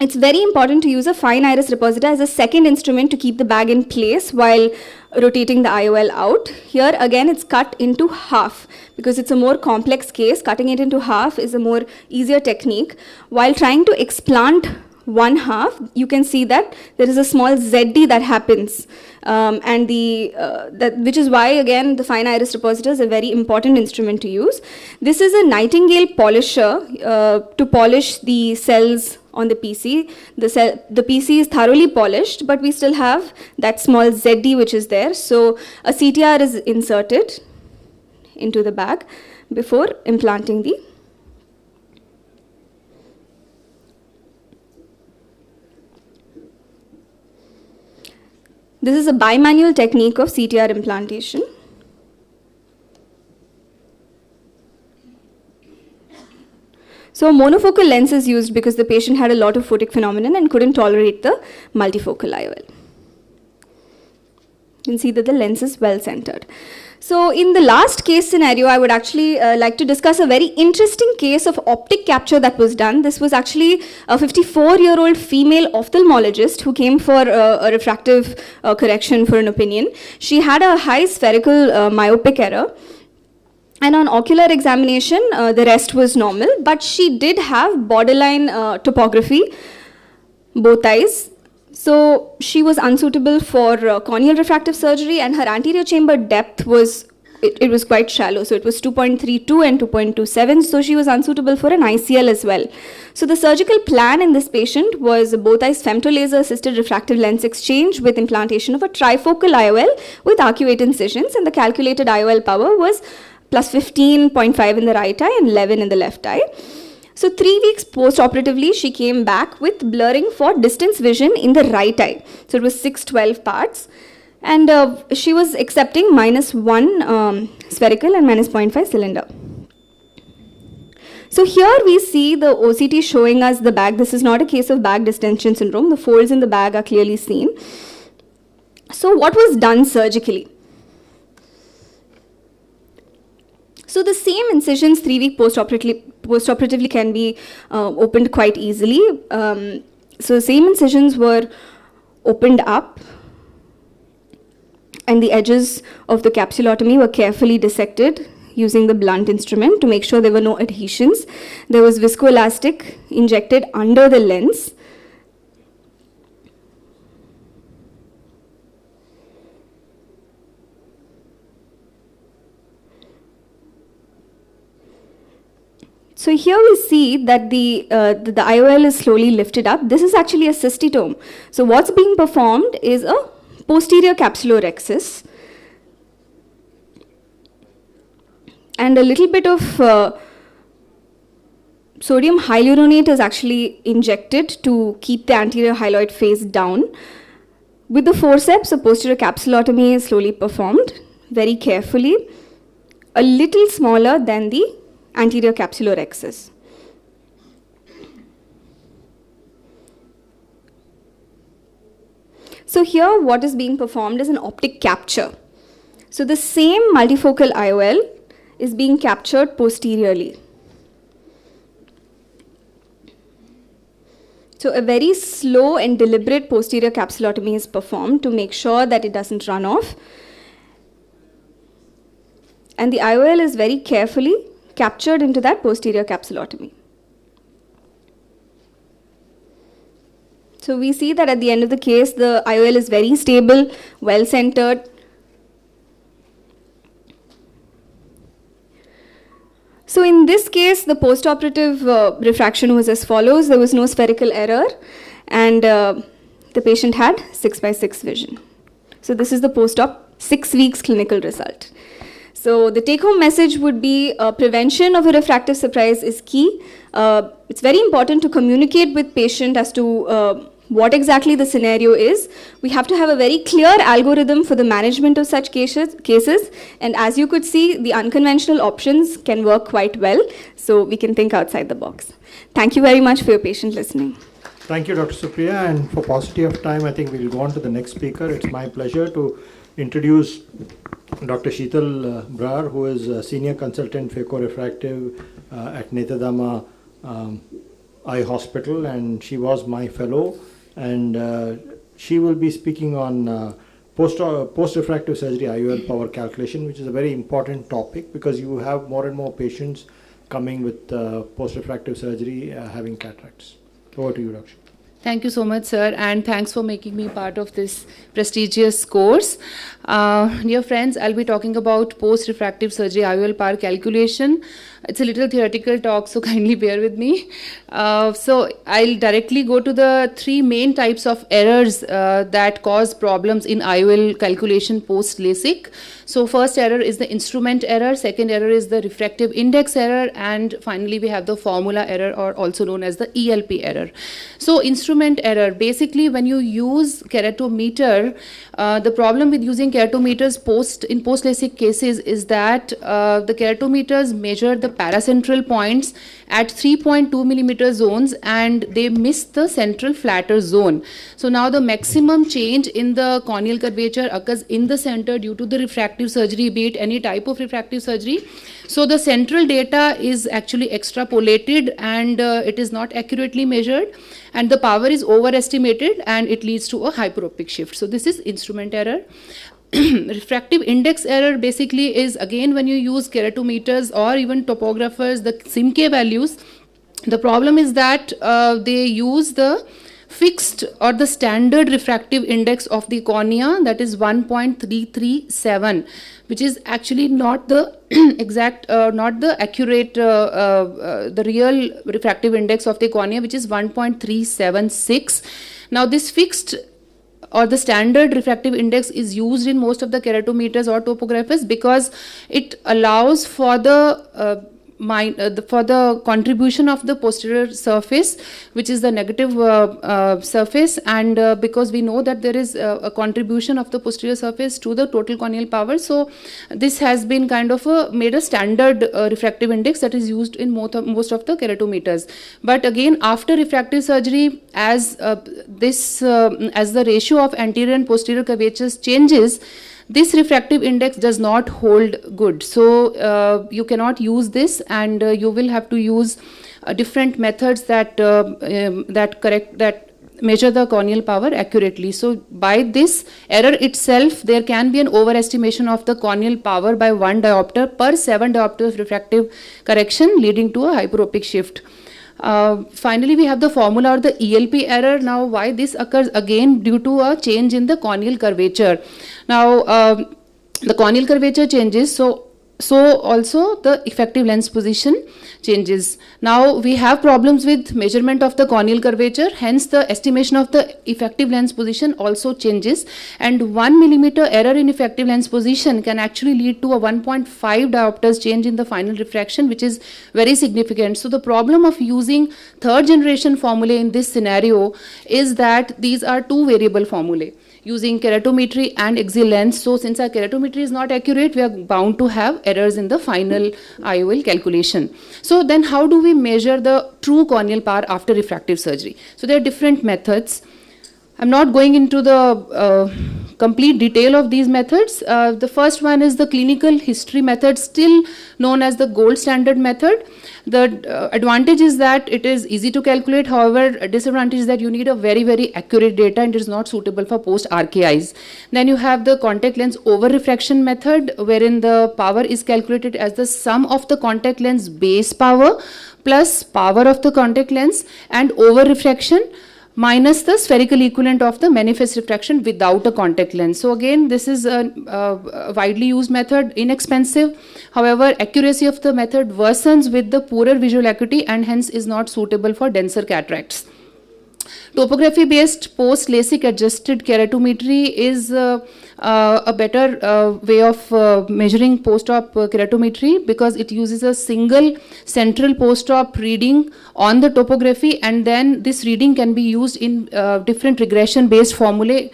it's very important to use a fine iris repositor as a second instrument to keep the bag in place while rotating the IOL out. Here again it's cut into half because it's a more complex case. Cutting it into half is a more easier technique. While trying to explant one half, you can see that there is a small ZD that happens, and which is why again the fine iris repositor is a very important instrument to use. This is a Nightingale polisher to polish the cells on the PC. The PC is thoroughly polished, but we still have that small ZD which is there. So a CTR is inserted into the bag before implanting the This is a bimanual technique of CTR implantation. So monofocal lens is used because the patient had a lot of photic phenomenon and couldn't tolerate the multifocal IOL. You can see that the lens is well centered. So in the last case scenario, I would actually like to discuss a very interesting case of optic capture that was done. This was actually a 54-year-old female ophthalmologist who came for a refractive correction for an opinion. She had a high spherical myopic error. And on ocular examination, the rest was normal, but she did have borderline topography, both eyes. So she was unsuitable for corneal refractive surgery, and her anterior chamber depth was, it was quite shallow. So it was 2.32 and 2.27. So she was unsuitable for an ICL as well. So the surgical plan in this patient was both eyes femtolaser assisted refractive lens exchange with implantation of a trifocal IOL with arcuate incisions, and the calculated IOL power was plus 15.5 in the right eye and 11 in the left eye. So 3 weeks post-operatively, she came back with blurring for distance vision in the right eye. So it was 612 parts. And she was accepting -1 spherical and -0.5 cylinder. So here we see the OCT showing us the bag. This is not a case of bag distension syndrome. The folds in the bag are clearly seen. So what was done surgically? So the same incisions 3 weeks post-operatively can be opened quite easily. So the same incisions were opened up, and the edges of the capsulotomy were carefully dissected using the blunt instrument to make sure there were no adhesions. There was viscoelastic injected under the lens. So here we see that the IOL is slowly lifted up. This is actually a cystitome. So what's being performed is a posterior capsulorhexis. And a little bit of sodium hyaluronate is actually injected to keep the anterior hyaloid face down. With the forceps, a posterior capsulotomy is slowly performed very carefully, a little smaller than the anterior capsulorhexis. So here what is being performed is an optic capture. So the same multifocal IOL is being captured posteriorly. So a very slow and deliberate posterior capsulotomy is performed to make sure that it doesn't run off. And the IOL is very carefully captured into that posterior capsulotomy. So we see that at the end of the case, the IOL is very stable, well-centered. So in this case, the post-operative refraction was as follows. There was no spherical error, and the patient had 6/6 vision. So this is the post-op 6 weeks clinical result. So the take-home message would be prevention of a refractive surprise is key. It's very important to communicate with patient as to what exactly the scenario is. We have to have a very clear algorithm for the management of such cases. And as you could see, the unconventional options can work quite well. So we can think outside the box. Thank you very much for your patient listening. Thank you, Dr. Supriya. And for paucity of time, I think we'll go on to the next speaker. It's my pleasure to introduce Dr. Sheetal Brar, who is a Senior Consultant Phaco-Refractive at Netadama Eye Hospital, and she was my fellow. And she will be speaking on post-refractive surgery IOL power calculation, which is a very important topic because you have more and more patients coming with post-refractive surgery having cataracts. Over to you, Dr. Thank you so much, sir, and thanks for making me part of this prestigious course. Dear friends, I'll be talking about post-refractive surgery IOL power calculation. It's a little theoretical talk, so kindly bear with me. So I'll directly go to the 3 main types of errors that cause problems in IOL calculation post-LASIK. So first error is the instrument error, second error is the refractive index error, and finally we have the formula error, or also known as the ELP error. So instrument error, basically when you use keratometer, the problem with using keratometers in post-LASIK cases is that the keratometers measure the paracentral points at 3.2 millimeter zones and they miss the central flatter zone. So now the maximum change in the corneal curvature occurs in the center due to the refractive surgery, be it any type of refractive surgery. So the central data is actually extrapolated and it is not accurately measured, and the power is overestimated and it leads to a hyperopic shift. So this is instrument error. Refractive index error basically is, again, when you use keratometers or even topographers, the SIMK values, the problem is that they use the fixed or the standard refractive index of the cornea, that is 1.337, which is actually not the exact, not the accurate, the real refractive index of the cornea, which is 1.376. Now this fixed or the standard refractive index is used in most of the keratometers or topographers because it allows for the for the contribution of the posterior surface, which is the negative surface, and because we know that there is a contribution of the posterior surface to the total corneal power, so this has been kind of made a standard refractive index that is used in most of the keratometers. But again, after refractive surgery, as the ratio of anterior and posterior curvatures changes, this refractive index does not hold good. So you cannot use this, and you will have to use different methods that measure the corneal power accurately. So by this error itself, there can be an overestimation of the corneal power by 1 diopter per 7 diopters of refractive correction, leading to a hyperopic shift. Finally, we have the formula or the ELP error. Now, why this occurs? Again, due to a change in the corneal curvature. Now, the corneal curvature changes, so also the effective lens position changes. Now, we have problems with measurement of the corneal curvature, hence the estimation of the effective lens position also changes, and 1 millimeter error in effective lens position can actually lead to a 1.5 diopters change in the final refraction, which is very significant. So the problem of using third generation formulae in this scenario is that these are two variable formulae using keratometry and axial lens. So since our keratometry is not accurate, we are bound to have errors in the final IOL calculation. So then how do we measure the true corneal power after refractive surgery? So there are different methods. I'm not going into the complete detail of these methods. The first one is the clinical history method, still known as the gold standard method. The advantage is that it is easy to calculate. However, a disadvantage is that you need a very, very accurate data, and it is not suitable for post-RKIs. Then you have the contact lens over refraction method, wherein the power is calculated as the sum of the contact lens base power plus power of the contact lens and over refraction minus the spherical equivalent of the manifest refraction without a contact lens. So again, this is a widely used method, inexpensive. However, accuracy of the method worsens with the poorer visual acuity and hence is not suitable for denser cataracts. Topography based post LASIK adjusted keratometry is a better way of measuring post-op keratometry, because it uses a single central post-op reading on the topography, and then this reading can be used in different regression based formulae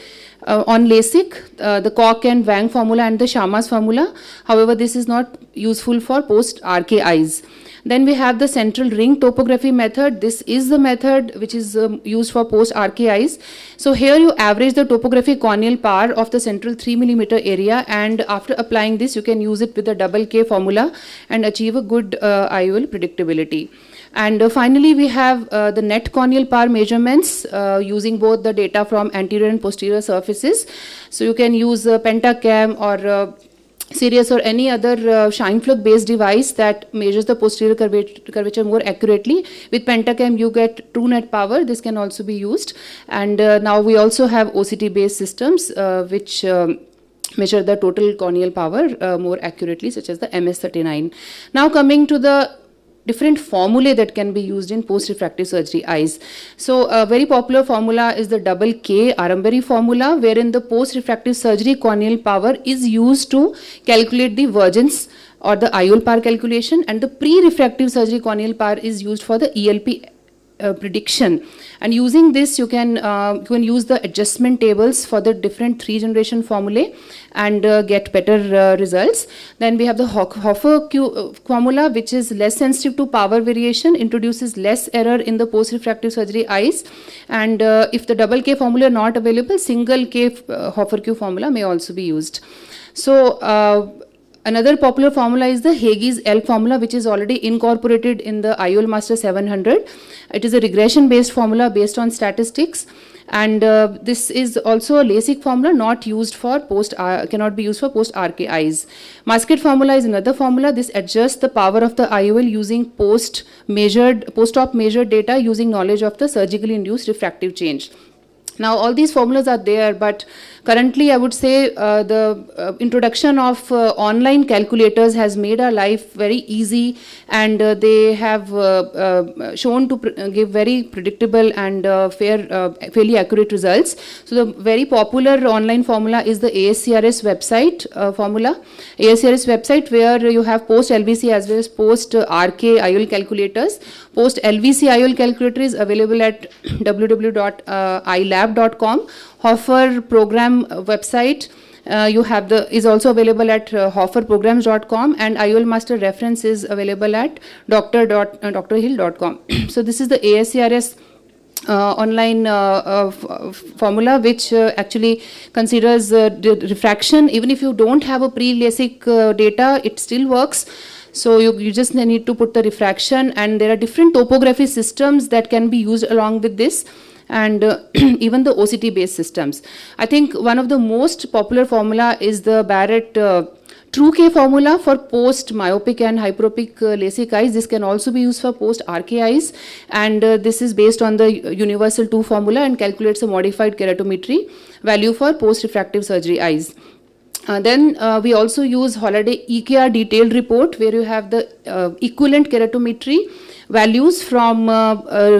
on LASIK, the Koch and Wang formula and the Sharma's formula. However, this is not useful for post-RK eyes. Then we have the central ring topography method. This is the method which is used for post-RK eyes. So here you average the topographic corneal power of the central 3 mm area, and after applying this you can use it with the double K formula and achieve a good IOL predictability. And finally, we have the net corneal power measurements using both the data from anterior and posterior surfaces. So you can use Pentacam or Sirius or any other shine flux based device that measures the posterior curvature more accurately. With Pentacam you get true net power. This can also be used. And now we also have OCT based systems which measure the total corneal power more accurately, such as the MS39. Now coming to the different formulae that can be used in post-refractive surgery eyes. So a very popular formula is the double K Aramberry formula, wherein the post-refractive surgery corneal power is used to calculate the vergence or the IOL power calculation, and the pre-refractive surgery corneal power is used for the ELP prediction. And using this you can use the adjustment tables for the different 3-generation formulae and get better results. Then we have the Hofer formula, which is less sensitive to power variation, introduces less error in the post-refractive surgery eyes, and if the double K formula not available, single K Hofer Q formula may also be used. So another popular formula is the Heges L Formula, which is already incorporated in the IOL Master 700. It is a regression based formula based on statistics, and this is also a LASIK formula, not used for cannot be used for post-RK eyes. Musket formula is another formula. This adjusts the power of the IOL using post-op measured data using knowledge of the surgically induced refractive change. Now, all these formulas are there, but currently I would say the introduction of online calculators has made our life very easy, and they have shown to give very predictable and fairly accurate results. So the very popular online formula is the ASCRS website formula. ASCRS website, where you have post LVC as well as post RK IOL calculators. Post LVC IOL calculator is available at www.ilab.com. Hoffer program website is also available at hofferprograms.com, and IOL master reference is available at drhill.com. So this is the ASCRS online formula, which actually considers refraction. Even if you don't have a pre-LASIK data, it still works. So you just need to put the refraction, and there are different topography systems that can be used along with this, and even the OCT based systems. I think one of the most popular formula is the Barrett True-K formula for post myopic and hyperopic LASIK eyes. This can also be used for post RK eyes, and this is based on the universal 2 formula and calculates a modified keratometry value for post refractive surgery eyes. Then we also use Holiday EKR detailed report, where you have the equivalent keratometry values from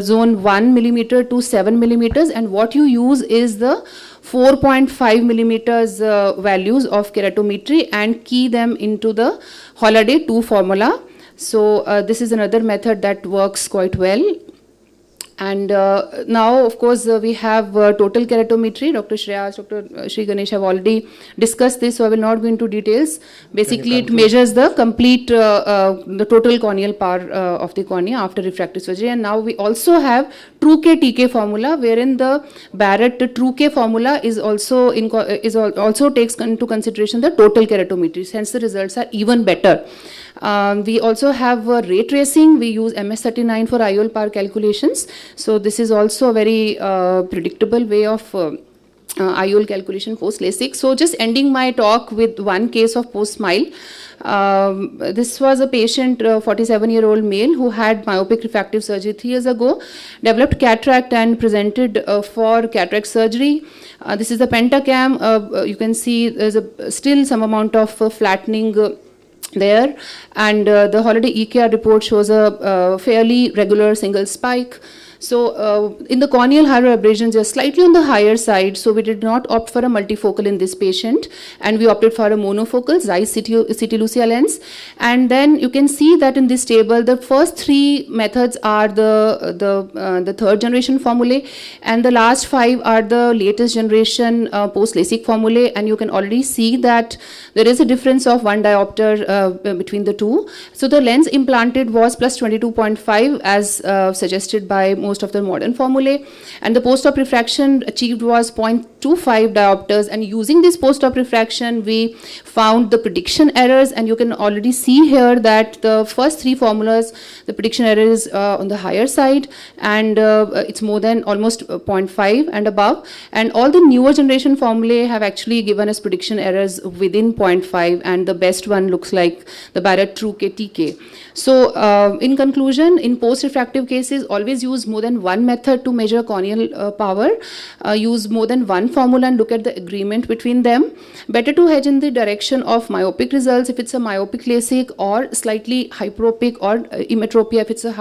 zone 1 millimeter to 7 millimeters, and what you use is the 4.5 millimeters values of keratometry and key them into the Holiday 2 formula. So this is another method that works quite well. And now, of course, we have total keratometry. Dr. Shreyas, Dr. Sri Ganesh have already discussed this, so I will not go into details. Basically, it measures the complete, the total corneal power of the cornea after refractive surgery. And now we also have True-K TK formula, wherein the Barrett True-K formula is also also takes into consideration the total keratometry. Hence, the results are even better. We also have ray tracing. We use MS39 for IOL power calculations. So this is also a very predictable way of IOL calculation post LASIK. So just ending my talk with one case of post smile. This was a patient, 47-year-old male, who had myopic refractive surgery 3 years ago, developed cataract and presented for cataract surgery. This is the pentacam. You can see there's still some amount of flattening there, and the Holiday EKR report shows a fairly regular single spike. So in the corneal hyperabrasions, they are slightly on the higher side, so we did not opt for a multifocal in this patient, and we opted for a monofocal Zeiss CT Lucia lens. And then you can see that in this table, the first 3 methods are the third generation formulae, and the last 5 are the latest generation post LASIK formulae, and you can already see that there is a difference of 1 diopter between the two. So the lens implanted was plus 22.5 as suggested by most of the modern formulae, and the post-op refraction achieved was 0.25 diopters, and using this post-op refraction we found the prediction errors, and you can already see here that the first 3 formulas, the prediction error is on the higher side, and it's more than almost 0.5 and above, and all the newer generation formulae have actually given us prediction errors within 0.5, and the best one looks like the Barrett True-K TK. So in conclusion, in post-refractive cases, always use more than one method to measure corneal power. Use more than one formula and look at the agreement between them. Better to hedge in the direction of myopic results if it's a myopic LASIK, or slightly hyperopic, or emmetropia if it's a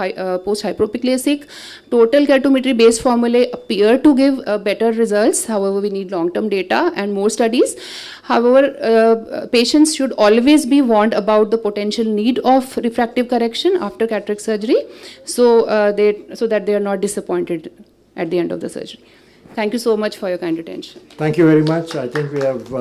post-hyperopic LASIK. Total keratometry based formulae appear to give better results. However, we need long-term data and more studies. However, patients should always be warned about the potential need of refractive correction after cataract surgery, so that they are not disappointed at the end of the surgery. Thank you so much for your kind attention. Thank you very much. I think we have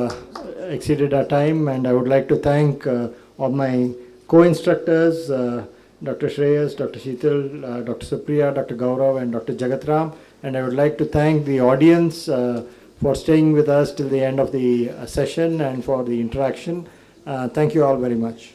exceeded our time, and I would like to thank all my co-instructors, Dr. Shreyas, Dr. Sheetal, Dr. Supriya, Dr. Gaurav, and Dr. Jagatram. And I would like to thank the audience for staying with us till the end of the session and for the interaction. Thank you all very much.